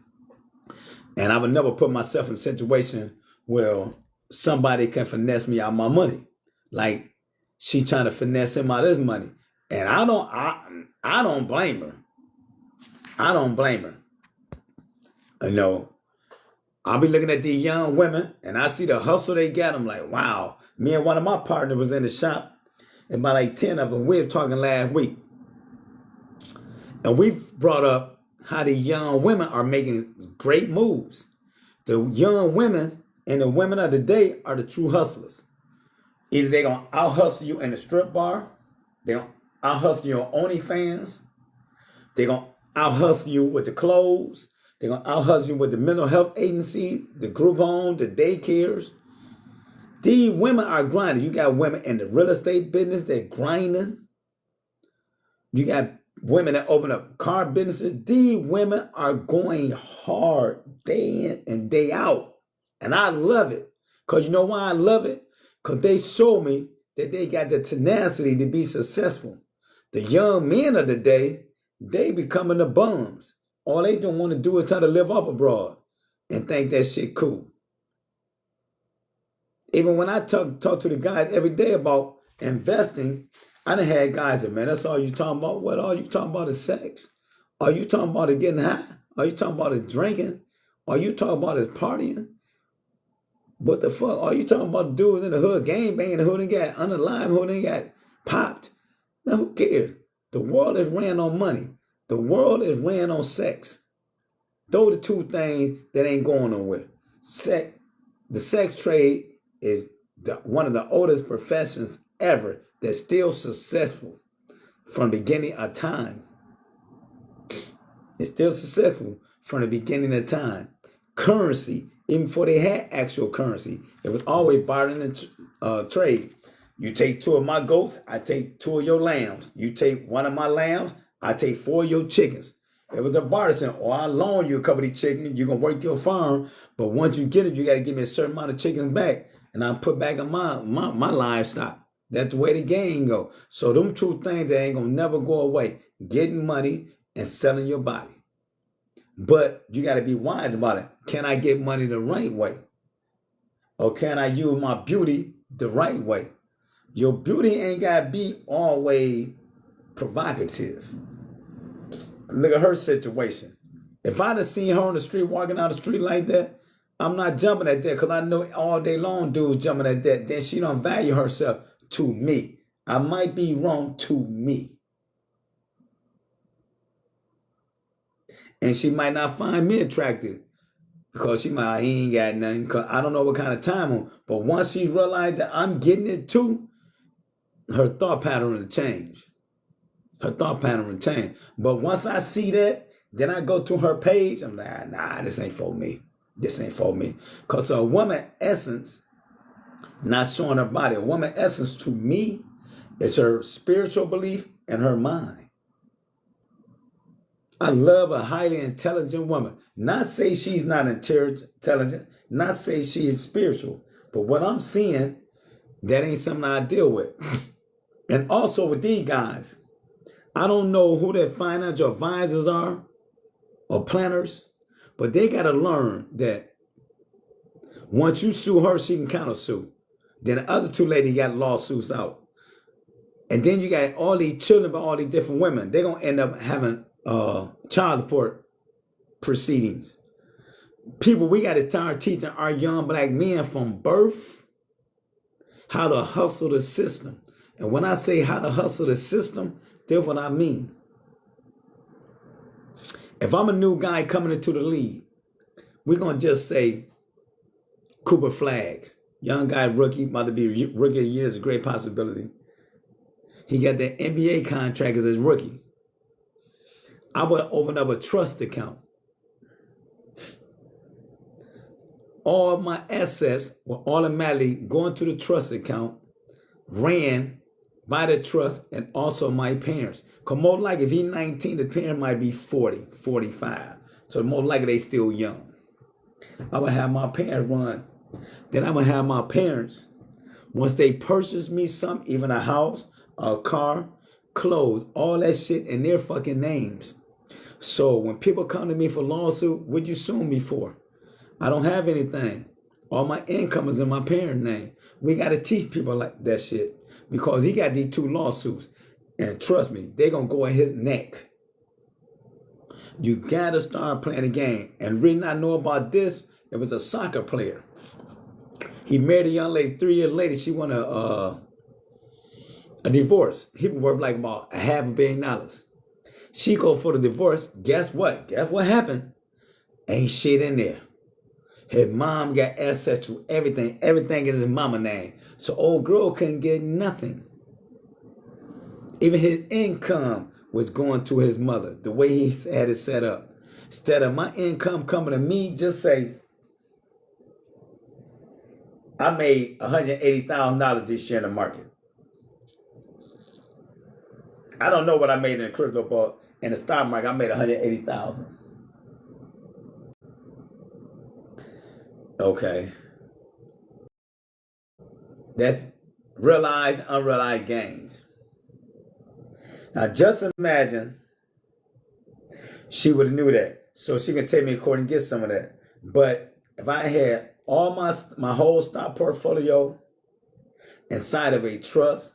And I would never put myself in a situation where somebody can finesse me out of my money. Like she trying to finesse him out of his money. And I don't blame her. I don't blame her. You know, I'll be looking at these young women and I see the hustle they got. I'm like, wow. Me and one of my partners was in the shop. And by like 10 of them, we were talking last week. And we've brought up how the young women are making great moves. The young women and the women of the day are the true hustlers. Either they're going to out-hustle you in the strip bar. They're going to out-hustle you on OnlyFans. They're going to out-hustle you with the clothes. They're going to out-hustle you with the mental health agency, the group home, the daycares. These women are grinding. You got women in the real estate business, they're grinding. You got women that open up car businesses. These women are going hard day in and day out. And I love it. Because you know why I love it? Because they show me that they got the tenacity to be successful. The young men of the day, they becoming the bums. All they don't want to do is try to live up abroad and think that shit cool. Even when I talk to the guys every day about investing, I done had guys that, man, that's all you talking about. What all you talking about is sex? Are you talking about it getting high? Are you talking about it drinking? Are you talking about it partying? What the fuck? Are you talking about dudes in the hood, gang banging, who done got underlined, who done got popped? Now, who cares? The world is ran on money. The world is ran on sex. Those are the two things that ain't going nowhere. The sex trade is one of the oldest professions ever that's still successful from the beginning of time. It's still successful from the beginning of time. Currency, even before they had actual currency, it was always bartering and trade. You take 2 of my goats, I take 2 of your lambs. You take 1 of my lambs, I take 4 of your chickens. It was a barter, or I loan you a couple of these chickens, you're going to work your farm, but once you get it, you got to give me a certain amount of chickens back, and I'll put back on my livestock. That's the way the game go. So them two things that ain't going to never go away, getting money and selling your body. But you got to be wise about it. Can I get money the right way? Or can I use my beauty the right way? Your beauty ain't got to be always provocative. Look at her situation. If I'd have seen her on the street, walking down the street like that, I'm not jumping at that because I know all day long dudes jumping at that. Then she don't value herself to me. I might be wrong to me. And she might not find me attractive because he ain't got nothing because I don't know what kind of time on. But once she realized that I'm getting it too, her thought pattern will change. Her thought pattern will change. But once I see that, then I go to her page. I'm like, nah, this ain't for me. This ain't for me. Because a woman essence, not showing her body, a woman essence to me is her spiritual belief and her mind. I love a highly intelligent woman. Not say she's not intelligent, not say she is spiritual. But what I'm seeing, that ain't something I deal with. And also with these guys, I don't know who their financial advisors are or planners, but they got to learn that once you sue her, she can counter sue. Then the other 2 ladies got lawsuits out. And then you got all these children by all these different women. They're going to end up having child support proceedings. People, we got to start teaching our young black men from birth how to hustle the system. And when I say how to hustle the system, that's what I mean. If I'm a new guy coming into the league, we're going to just say Cooper Flags. Young guy, rookie, about to be rookie of the year is a great possibility. He got that NBA contract as his rookie. I would open up a trust account. All of my assets will automatically go into the trust account, ran by the trust, and also my parents. Because most likely, if he's 19, the parent might be 40, 45. So most likely they still young. I would have my parents run. Then I would have my parents, once they purchase me something, even a house, a car, clothes, all that shit in their fucking names. So when people come to me for lawsuit, what'd you sue me for? I don't have anything. All my income is in my parents' name. We got to teach people like that shit because he got these 2 lawsuits. And trust me, they're going to go in his neck. You got to start playing the game. And the reason I know about this, it was a soccer player. He married a young lady. 3 years later, she won a divorce. He was worth like about $500 million. She go for the divorce. Guess what? Guess what happened? Ain't shit in there. His mom got access to everything. Everything in his mama name. So old girl couldn't get nothing. Even his income was going to his mother. The way he had it set up. Instead of my income coming to me, just say, I made $180,000 this year in the market. I don't know what I made in the crypto, but in the stock market, I made $180,000. Okay. That's realized, unrealized gains. Now, just imagine she would have knew that. So she can take me to court and get some of that. But if I had all my whole stock portfolio inside of a trust,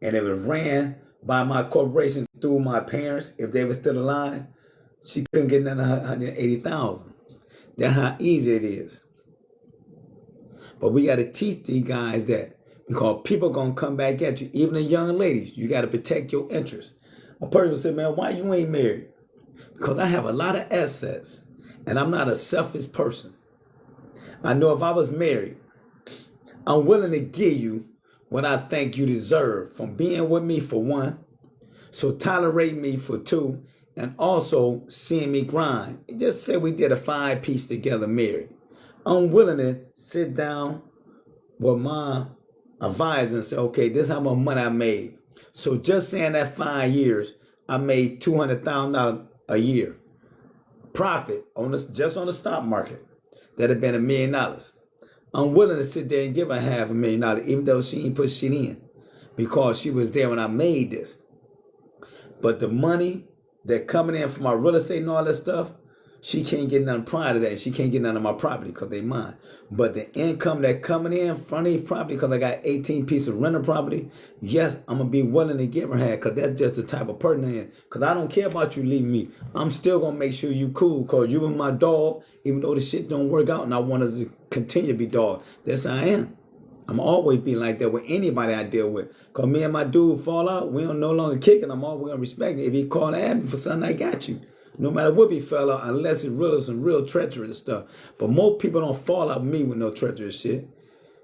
and it was ran by my corporation through my parents, if they were still alive, she couldn't get none of $180,000. That's how easy it is. But we got to teach these guys that because people going to come back at you, even the young ladies, you got to protect your interests. A person will say, man, why you ain't married? Because I have a lot of assets and I'm not a selfish person. I know if I was married, I'm willing to give you what I think you deserve from being with me for 1, so tolerate me for 2, and also seeing me grind. Just say we did a 5-piece together married. I'm willing to sit down with my advisor and say, okay, this is how much money I made. So just saying that 5 years, I made $200,000 a year. Profit on this, just on the stock market. That'd have been $1 million. I'm willing to sit there and give her $500,000, even though she ain't put shit in, because she was there when I made this. But the money that coming in from my real estate and all that stuff, she can't get none prior to that. She can't get none of my property because they mine. But the income that coming in from these property, because I got 18 pieces of rental property, yes, I'm going to be willing to give her half because that's just the type of person I am. Because I don't care about you leaving me. I'm still going to make sure you cool because you and my dog, even though the shit don't work out and I want us to continue to be dog. That's how I am. I'm always be like that with anybody I deal with. Because me and my dude fall out, we don't no longer kick it. I'm always going to respect it. If he call and ask me for something, I got you. No matter what we fell out, unless it's really some real treacherous stuff. But most people don't fall out with me with no treacherous shit.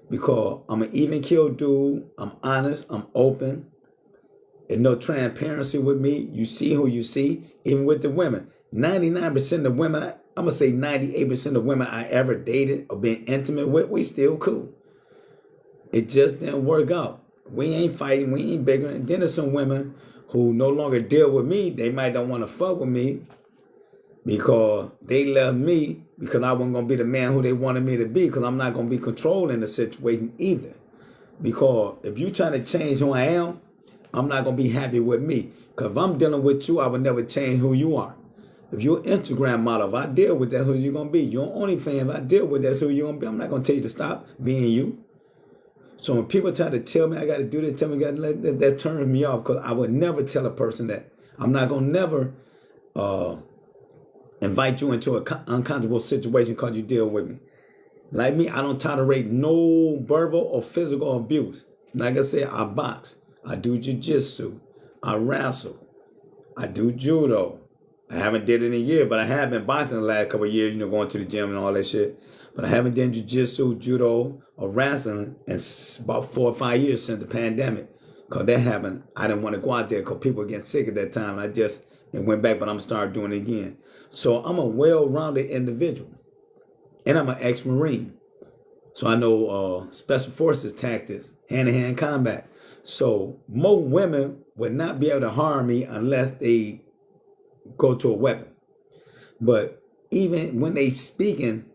Because I'm an even keel dude. I'm honest. I'm open. There's no transparency with me. You see who you see. Even with the women. 99% of women, I'm going to say 98% of women I ever dated or been intimate with, we still cool. It just didn't work out. We ain't fighting. We ain't bickering. And then there's some women who no longer deal with me. They might don't want to fuck with me because they love me because I wasn't going to be the man who they wanted me to be because I'm not going to be controlling the situation either. Because if you trying to change who I am, I'm not going to be happy with me. Because if I'm dealing with you, I would never change who you are. If you're an Instagram model, if I deal with that, who you going to be? You're OnlyFans, if I deal with that, who you going to be? I'm not going to tell you to stop being you. So when people try to tell me I got to do this, tell me I got to let that turns me off because I would never tell a person that. I'm not going to never invite you into an uncomfortable situation because you deal with me. Like me, I don't tolerate no verbal or physical abuse. Like I said, I box. I do jiu-jitsu. I wrestle. I do judo. I haven't did it in a year, but I have been boxing the last couple of years, going to the gym and all that shit. But I haven't done jiu-jitsu, judo, or wrestling in about 4 or 5 years since the pandemic. Because that happened. I didn't want to go out there because people were getting sick at that time. I just went back, but I'm starting doing it again. So I'm a well-rounded individual. And I'm an ex-Marine. So I know special forces tactics, hand-to-hand combat. So most women would not be able to harm me unless they go to a weapon. But even when they speaking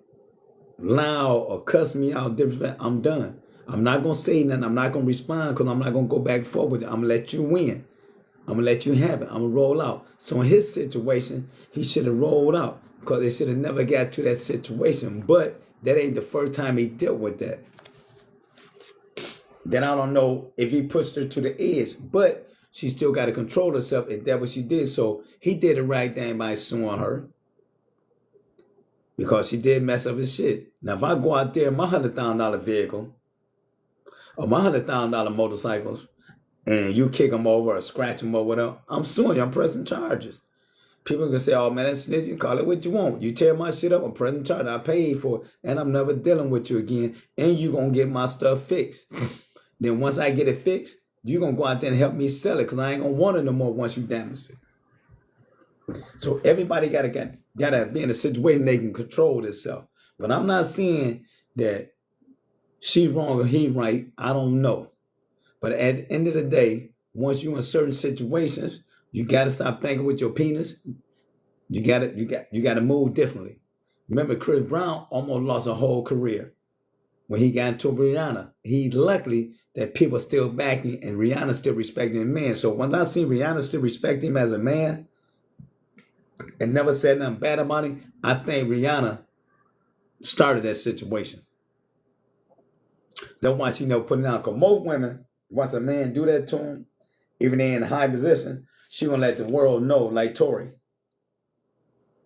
loud or cussing me out, I'm done. I'm not going to say nothing. I'm not going to respond because I'm not going to go back and forth with it. I'm going to let you win. I'm going to let you have it. I'm going to roll out. So in his situation, he should have rolled out because they should have never got to that situation. But that ain't the first time he dealt with that. Then I don't know if he pushed her to the edge, but she still got to control herself if that's what she did. So he did the right thing by suing her because she did mess up his shit. Now, if I go out there in my $100,000 vehicle or my $100,000 motorcycles and you kick them over or scratch them or whatever, I'm suing you. I'm pressing charges. People can say, oh, man, that's snitch. You call it what you want. You tear my shit up, I'm pressing charges. I paid for it, and I'm never dealing with you again, and you going to get my stuff fixed. Then once I get it fixed, you're going to go out there and help me sell it because I ain't going to want it no more once you damage it. So everybody got to be in a situation they can control themselves. But I'm not saying that she's wrong or he's right. I don't know. But at the end of the day, once you're in certain situations, you got to stop thinking with your penis. You got to move differently. Remember, Chris Brown almost lost a whole career when he got into Rihanna. He's lucky that people still backing and Rihanna still respecting him, man. So when I see Rihanna still respect him as a man and never said nothing bad about him, I think Rihanna started that situation. That's why she never put it down. Because most women, once a man do that to them, even they in a high position, she gonna let the world know, like Tory.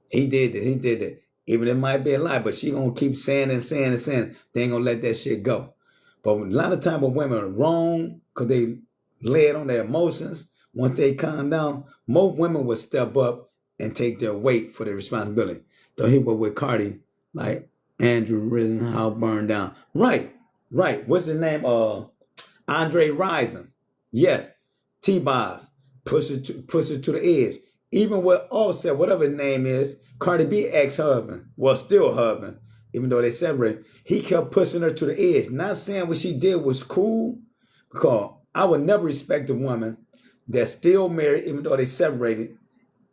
He did that. Even it might be a lie, but she gonna keep saying and saying and saying. They ain't gonna let that shit go. But a lot of times when women are wrong, because they lay it on their emotions, once they calm down, most women would step up and take their weight for their responsibility. So he was with Cardi, like Andrew Rittenhouse burned down. Right. What's his name? Andre Rison. Yes. T-Boz. Push her to the edge. Even with Offset, whatever his name is, Cardi B ex-husband, well, still husband, even though they separated, he kept pushing her to the edge. Not saying what she did was cool, because I would never respect a woman that's still married, even though they separated,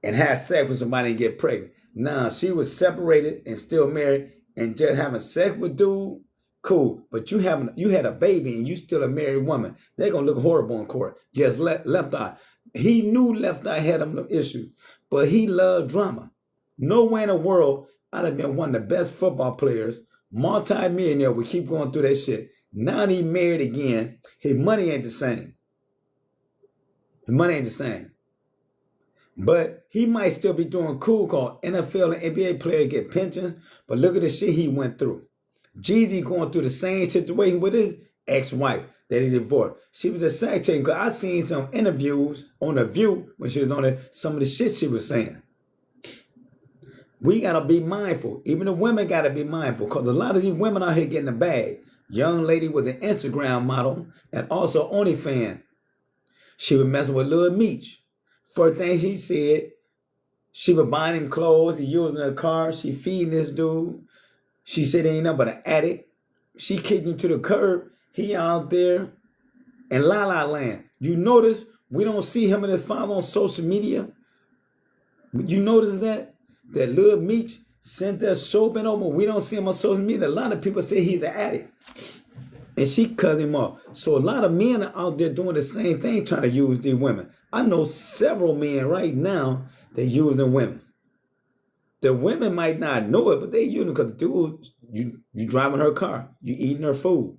and had sex with somebody and get pregnant. Nah, she was separated and still married and just having sex with dude, cool. But you had a baby and you still a married woman. They're going to look horrible in court. Just Left Eye. He knew Left Eye had an issue, but he loved drama. Nowhere in the world I'd have been one of the best football players, multi-millionaire, would keep going through that shit. Now he married again. His money ain't the same. But he might still be doing cool because NFL and NBA players get pensions. But look at the shit he went through. Jeezy going through the same situation with his ex-wife that he divorced. She was a secretary because I seen some interviews on The View when she was on it, some of the shit she was saying. We got to be mindful. Even the women got to be mindful because a lot of these women out here getting a bag. Young lady was an Instagram model and also OnlyFans. She was messing with Lil Meech. First thing he said, she was buying him clothes, he using her car, she feeding this dude. She said he ain't nothing but an addict. She kicked him to the curb. He out there in La La Land. You notice we don't see him and his father on social media? You notice that? That Lil Meech sent that soap and over. We don't see him on social media. A lot of people say he's an addict. And she cut him off. So a lot of men are out there doing the same thing, trying to use these women. I know several men right now that using women. The women might not know it, but they use them because dude, you driving her car, you eating her food,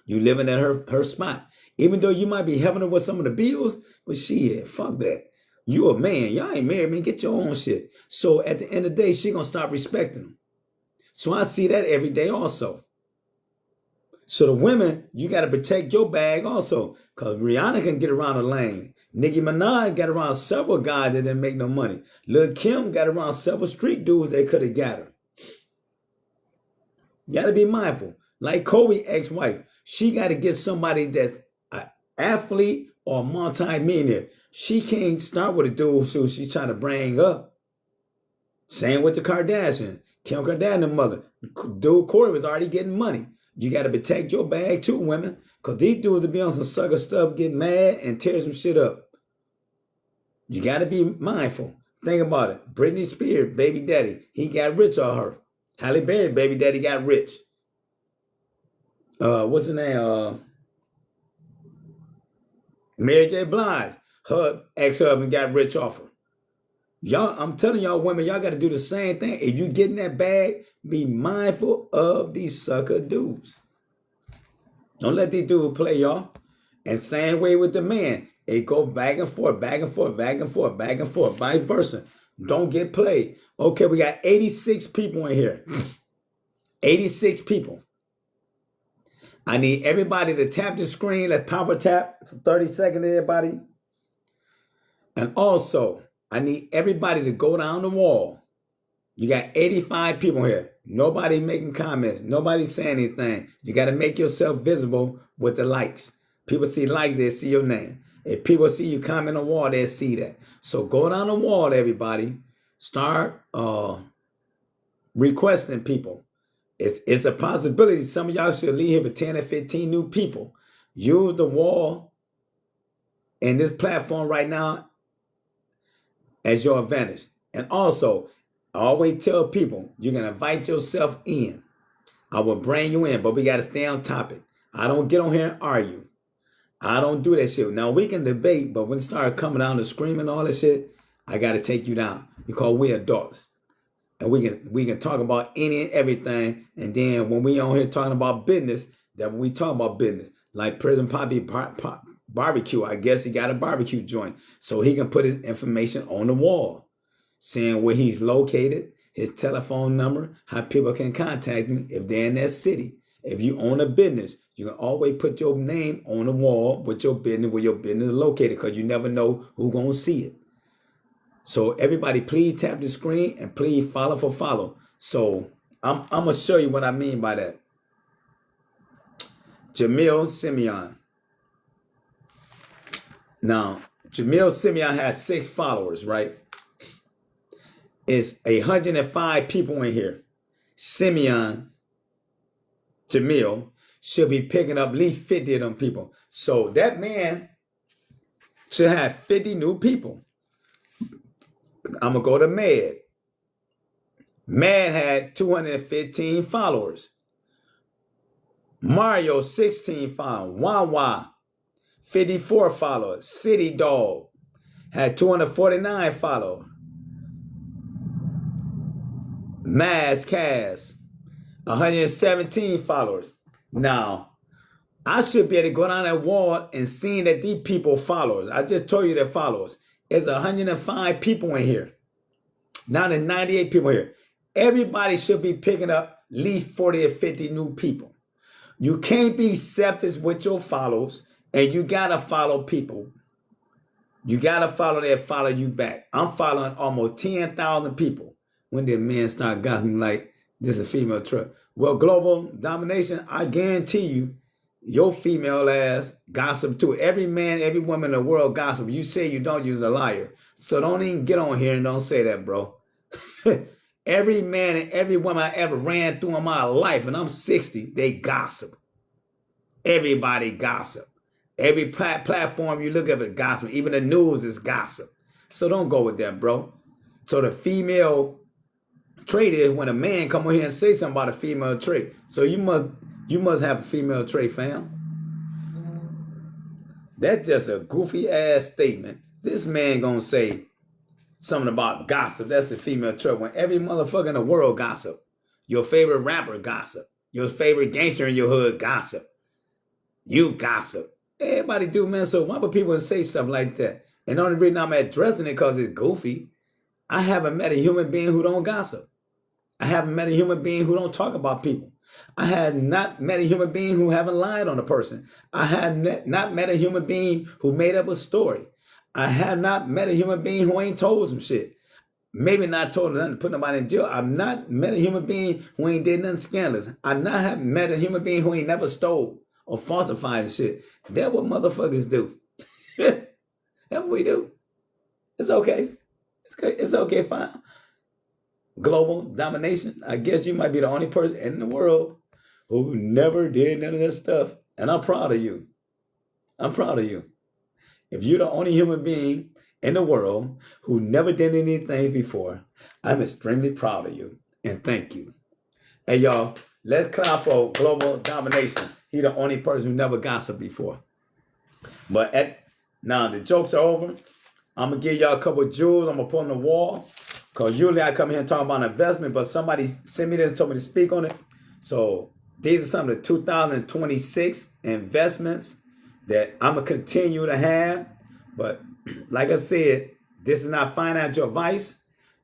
you living at her spot. Even though you might be helping her with some of the bills, but shit, fuck that. You a man. Y'all ain't married, man. Get your own shit. So at the end of the day, she gonna stop respecting him. So I see that every day also. So the women, you got to protect your bag also. Because Rihanna can get around the lane. Nicki Minaj got around several guys that didn't make no money. Lil Kim got around several street dudes that could have got her. You got to be mindful. Like Kobe ex-wife, she got to get somebody that's an athlete or multi-millionaire. She can't start with a dude who she's trying to bring up. Same with the Kardashians. Kim Kardashian's mother. Dude Corey was already getting money. You got to protect your bag too, women. Because these dudes will be on some sucker stuff, get mad, and tear some shit up. You got to be mindful. Think about it. Britney Spears, baby daddy, he got rich on her. Halle Berry, baby daddy, got rich. What's her name? Mary J. Blige, her ex-husband got rich off her. Y'all, I'm telling y'all women, y'all got to do the same thing. If you get in that bag, be mindful of these sucker dudes. Don't let these dudes play y'all. And same way with the man. It go back and forth, back and forth, back and forth, back and forth, vice versa. Don't get played. Okay, we got 86 people in here. 86 people. I need everybody to tap the screen. Let's power tap for 30 seconds, everybody. And also, I need everybody to go down the wall. You got 85 people here. Nobody making comments. Nobody saying anything. You got to make yourself visible with the likes. People see likes, they see your name. If people see you comment on the wall, they'll see that. So go down the wall, everybody. Start requesting people. It's a possibility. Some of y'all should leave here with 10 or 15 new people. Use the wall and this platform right now as your advantage. And also, I always tell people, you can invite yourself in. I will bring you in, but we got to stay on topic. I don't get on here and argue. I don't do that shit. Now, we can debate, but when it starts coming down to screaming all this shit, I got to take you down because we're adults. And we can talk about any and everything. And then when we on here talking about business, that when we talk about business, like Prison Poppy Barbecue, I guess he got a barbecue joint. So he can put his information on the wall, saying where he's located, his telephone number, how people can contact him if they're in that city. If you own a business, you can always put your name on the wall with your business, where your business is located, because you never know who's going to see it. So everybody, please tap the screen and please follow for follow. So I'm going to show you what I mean by that. Jamil Simeon. Now, Jamil Simeon has 6 followers, right? It's 105 people in here. Simeon, Jamil, should be picking up at least 50 of them people. So that man should have 50 new people. I'm going to go to Mad. Mad had 215 followers. Mario, 16 followers. Wawa, 54 followers. City Dog had 249 followers. Maz Cass, 117 followers. Now, I should be able to go down that wall and see that these people followers. I just told you they're followers. There's 105 people in here. Now there's 98 people here. Everybody should be picking up at least 40 or 50 new people. You can't be selfish with your followers, and you got to follow people. You got to follow that follow you back. I'm following almost 10,000 people. When did men start gossiping like this is a female truck? Well, global domination, I guarantee you, your female ass gossip too. Every man, every woman in the world gossip. You say you don't, you're a liar. So don't even get on here and don't say that, bro. Every man and every woman I ever ran through in my life, and I'm 60, they gossip. Everybody gossip. Every platform you look at is gossip. Even the news is gossip. So don't go with that, bro. So the female trait is when a man come on here and say something about a female trait. So you must have a female trait, fam. That's just a goofy ass statement. This man gonna say something about gossip. That's a female trait. When every motherfucker in the world gossip. Your favorite rapper gossip. Your favorite gangster in your hood gossip. You gossip. Everybody do, man. So why would people say stuff like that? And the only reason I'm addressing it because it's goofy. I haven't met a human being who don't gossip. I haven't met a human being who don't talk about people. I had not met a human being who haven't lied on a person. I had not met a human being who made up a story. I have not met a human being who ain't told some shit. Maybe not told nothing to put nobody in jail. I've not met a human being who ain't did nothing scandalous. I not have met a human being who ain't never stole or falsified shit. That's what motherfuckers do. That's what we do. It's okay. It's okay, fine. Global domination. I guess you might be the only person in the world who never did none of this stuff. And I'm proud of you. I'm proud of you. If you're the only human being in the world who never did anything before, I'm extremely proud of you. And thank you. Hey, y'all, let's clap for global domination. He the only person who never gossiped before. But now the jokes are over. I'm going to give y'all a couple of jewels. I'm going to put on the wall. Because usually I come here and talk about investment, but somebody sent me this and told me to speak on it. So these are some of the 2026 investments that I'm going to continue to have. But like I said, this is not financial advice,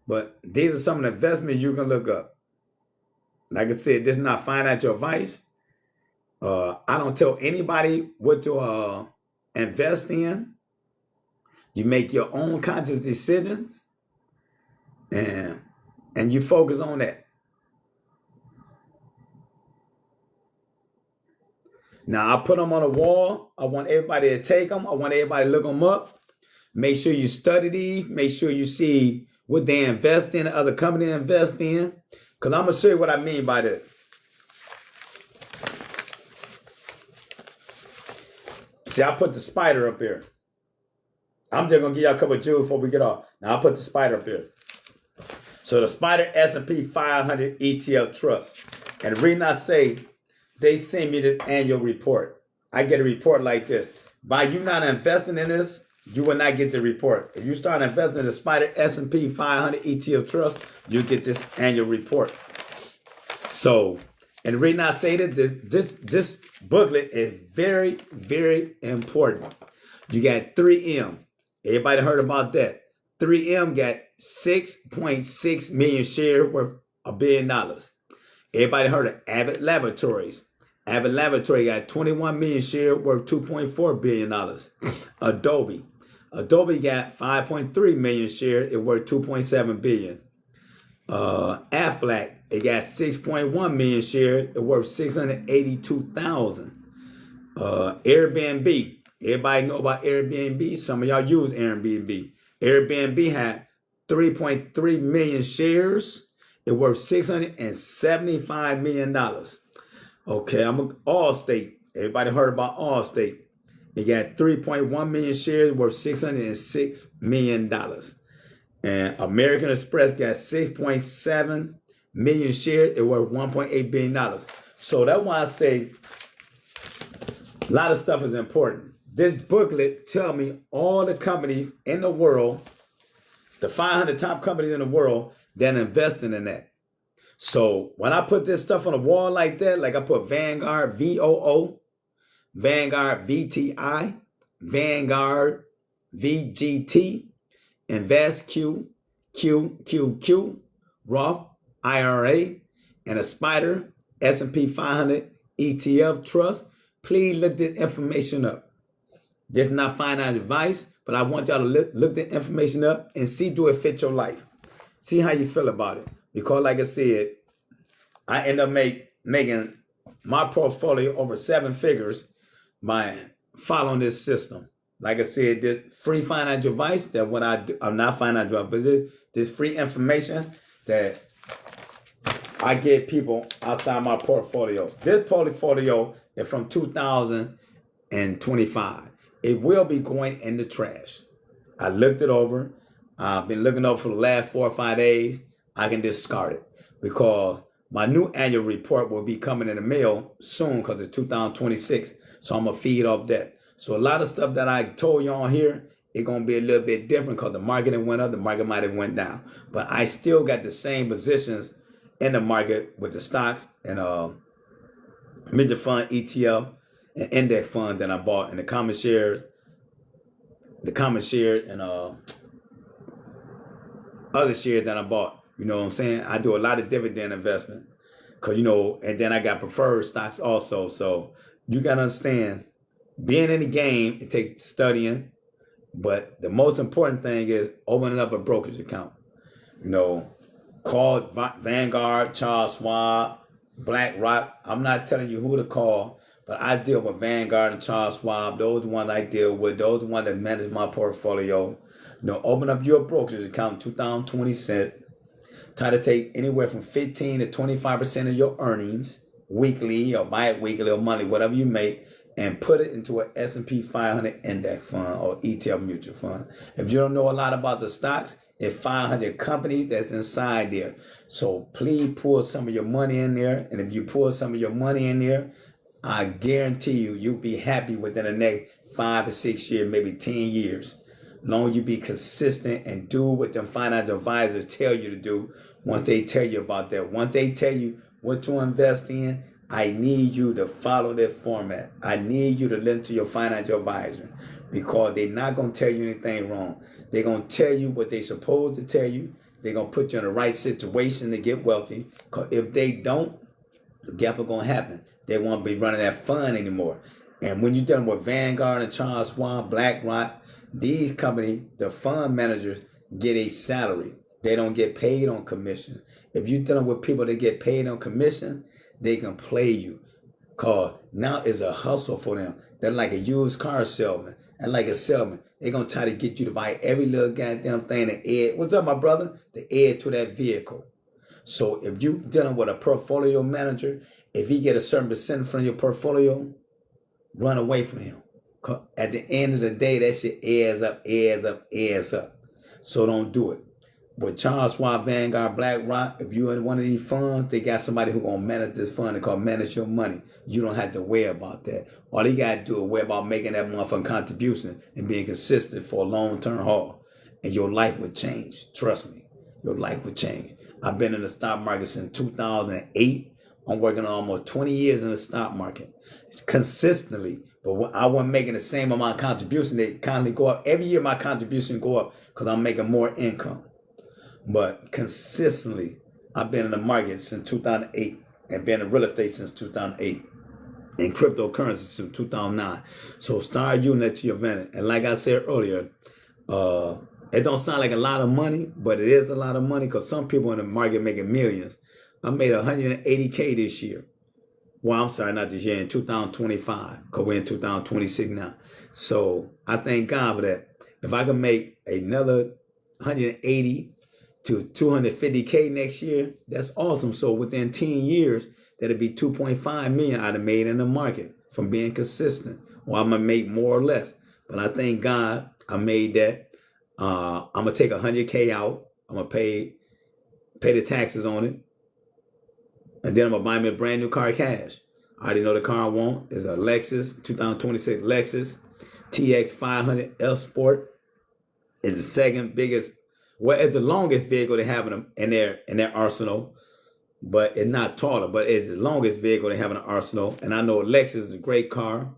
but these are some of the investments you can look up. Like I said, this is not financial advice. I don't tell anybody what to invest in. You make your own conscious decisions, and you focus on that. Now, I put them on a wall. I want everybody to take them. I want everybody to look them up. Make sure you study these. Make sure you see what they invest in, other companies invest in. Because I'm going to show you what I mean by this. See, I put the spider up here. I'm just going to give you a couple of jewels before we get off. Now, I put the spider up here. So the spider S&P 500 ETF Trust. And the reason I say they send me this annual report. I get a report like this. By you not investing in this, you will not get the report. If you start investing in the spider S&P 500 ETF Trust, you get this annual report. So, and the reason I say that this booklet is very, very important. You got 3M. Everybody heard about that. 3M got 6.6 million shares worth $1 billion. Everybody heard of Abbott Laboratories. Abbott Laboratory got 21 million shares worth $2.4 billion. Adobe got 5.3 million shares, it worth $2.7 billion. Aflac, it got 6.1 million shares, it worth $682,000. Airbnb, everybody know about Airbnb. Some of y'all use Airbnb. Airbnb had 3.3 million shares. It worth $675 million. Okay, Allstate. Everybody heard about Allstate. It got 3.1 million shares worth $606 million. And American Express got 6.7 million shares. It worth $1.8 billion. So that's why I say a lot of stuff is important. This booklet tell me all the companies in the world, the 500 top companies in the world that investing in that. So when I put this stuff on the wall like that, like I put Vanguard VOO, Vanguard VTI, Vanguard VGT, Invest QQQQ, Roth IRA, and a Spider S&P 500 ETF Trust, please look this information up. This is not financial advice, but I want y'all to look the information up and see, do it fit your life. See how you feel about it. Because like I said, I end up making my portfolio over 7 figures by following this system. Like I said, this free financial advice that what I do, I'm not financial advice, but this free information that I get people outside my portfolio. This portfolio is from 2025. It will be going in the trash. I looked it over. I've been looking over for the last 4 or 5 days. I can discard it because my new annual report will be coming in the mail soon because it's 2026. So I'm going to feed off that. So a lot of stuff that I told y'all here, it's going to be a little bit different because the market went up, the market might have went down. But I still got the same positions in the market with the stocks and mutual fund, ETF, and index fund that I bought, and the common shares the common share and other shares that I bought. You know what I'm saying? I do a lot of dividend investment. Cause and then I got preferred stocks also. So you gotta understand, being in the game, it takes studying. But the most important thing is opening up a brokerage account. You know, call Vanguard, Charles Schwab, BlackRock. I'm not telling you who to call, but I deal with Vanguard and Charles Schwab. Those are the ones I deal with. Those are the ones that manage my portfolio. Open up your brokerage account in 2020. Try to take anywhere from 15 to 25% of your earnings, weekly or bi-weekly or monthly, whatever you make, and put it into an S&P 500 index fund or ETF mutual fund. If you don't know a lot about the stocks, it's 500 companies that's inside there. So please pull some of your money in there. And if you pull some of your money in there, I guarantee you'll be happy within the next 5 to 6 years, maybe 10 years. As long as you be consistent and do what the financial advisors tell you to do once they tell you about that. Once they tell you what to invest in, I need you to follow that format. I need you to listen to your financial advisor because they're not going to tell you anything wrong. They're going to tell you what they're supposed to tell you. They're going to put you in the right situation to get wealthy. Because if they don't, guess what's going to happen? They won't be running that fund anymore. And when you're dealing with Vanguard and Charles Schwab, BlackRock, these companies, the fund managers get a salary. They don't get paid on commission. If you're dealing with people that get paid on commission, they can play you. Cause now it's a hustle for them. They're like a used car salesman and like a salesman. They're going to try to get you to buy every little goddamn thing to add. What's up, my brother? To add to that vehicle. So if you're dealing with a portfolio manager, if he get a certain percent from your portfolio, run away from him. At the end of the day, that shit adds up. So don't do it. With Charles Schwab, Vanguard, BlackRock, if you're in one of these funds, they got somebody who's going to manage this fund and called manage your money. You don't have to worry about that. All you got to do is worry about making that motherfucking contribution and being consistent for a long-term haul. And your life will change. Trust me. Your life will change. I've been in the stock market since 2008. I'm working on almost 20 years in the stock market. It's consistently. But I wasn't making the same amount of contribution. They constantly go up. Every year my contribution go up because I'm making more income. But consistently, I've been in the market since 2008 and been in real estate since 2008 and cryptocurrency since 2009. So start using that to your advantage. And like I said earlier, it don't sound like a lot of money, but it is a lot of money because some people in the market making millions. I made 180K this year. Well, I'm sorry, not this year, in 2025, because we're in 2026 now. So I thank God for that. If I can make another 180 to 250K next year, that's awesome. So within 10 years, that'll be 2.5 million I'd have made in the market from being consistent. Or I'm gonna make more or less. But I thank God I made that. I'm gonna take 100K out. I'm gonna pay the taxes on it. And then I'm gonna buy me a brand new car cash. I already know the car I want is a Lexus, 2026 Lexus TX 500 F Sport. It's the second biggest. Well, it's the longest vehicle they have in their arsenal, but it's not taller. But it's the longest vehicle they have in the arsenal. And I know Lexus is a great car.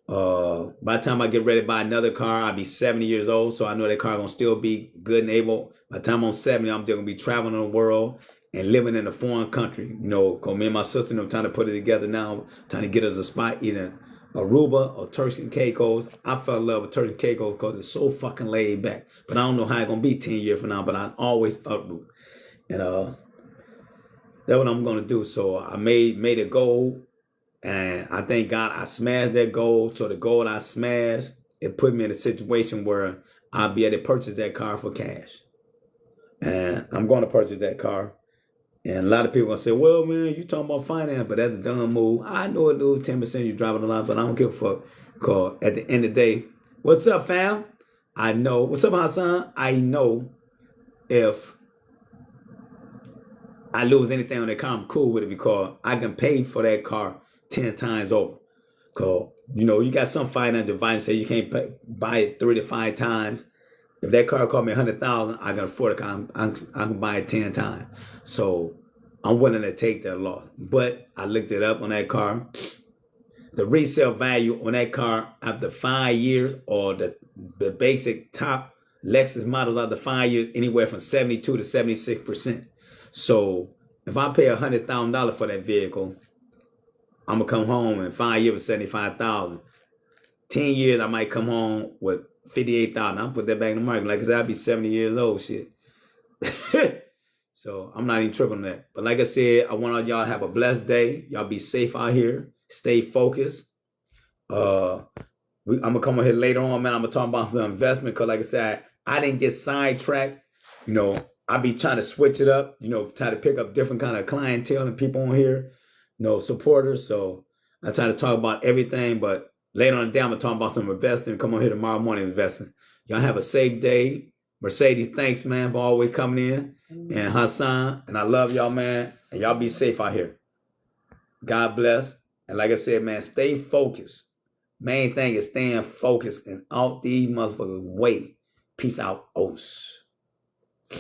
By the time I get ready to buy another car, I'll be 70 years old. So I know that car gonna still be good and able. By the time I'm 70, I'm just gonna be traveling the world and living in a foreign country. Cause me and my sister, I'm trying to put it together now, trying to get us a spot either Aruba or Turks and Caicos. I fell in love with Turks and Caicos because it's so fucking laid back. But I don't know how it's gonna be 10 years from now. But I'm always uproot, and that's what I'm gonna do. So I made a goal, and I thank God I smashed that goal. So the goal I smashed, it put me in a situation where I'll be able to purchase that car for cash, and I'm going to purchase that car. And a lot of people gonna say, well, man, you talking about finance, but that's a dumb move. I know it lose 10% you driving a lot, but I don't give a fuck. Cause at the end of the day, what's up, fam? I know. What's up, Hassan? I know if I lose anything on that car, I'm cool with it because I can pay for that car 10 times over. Cause you got some financial advice say you can't buy it 3 to 5 times. If that car cost me $100,000, I can afford it. I can buy it 10 times. So I'm willing to take that loss. But I looked it up on that car. the resale value on that car after 5 years, or the basic top Lexus models after 5 years, anywhere from 72 to 76%. So if I pay $100,000 for that vehicle, I'm gonna come home in 5 years with 75,000. 10 years, I might come home with 58,000. I'll put that back in the market. Like I said, I'll be 70 years old. Shit. So I'm not even tripping on that. But like I said, I want all y'all to have a blessed day. Y'all be safe out here. Stay focused. I'm gonna come on here later on, man. I'm gonna talk about the investment because, like I said, I didn't get sidetracked. I be trying to switch it up. Try to pick up different kind of clientele and people on here. Supporters. So I try to talk about everything, but later on the day, I'm gonna talk about some investing. Come on here tomorrow morning investing. Y'all have a safe day. Mercedes, thanks, man, for always coming in. And Hassan, and I love y'all, man. And y'all be safe out here. God bless. And like I said, man, stay focused. Main thing is staying focused and out these motherfuckers way. Peace out, os.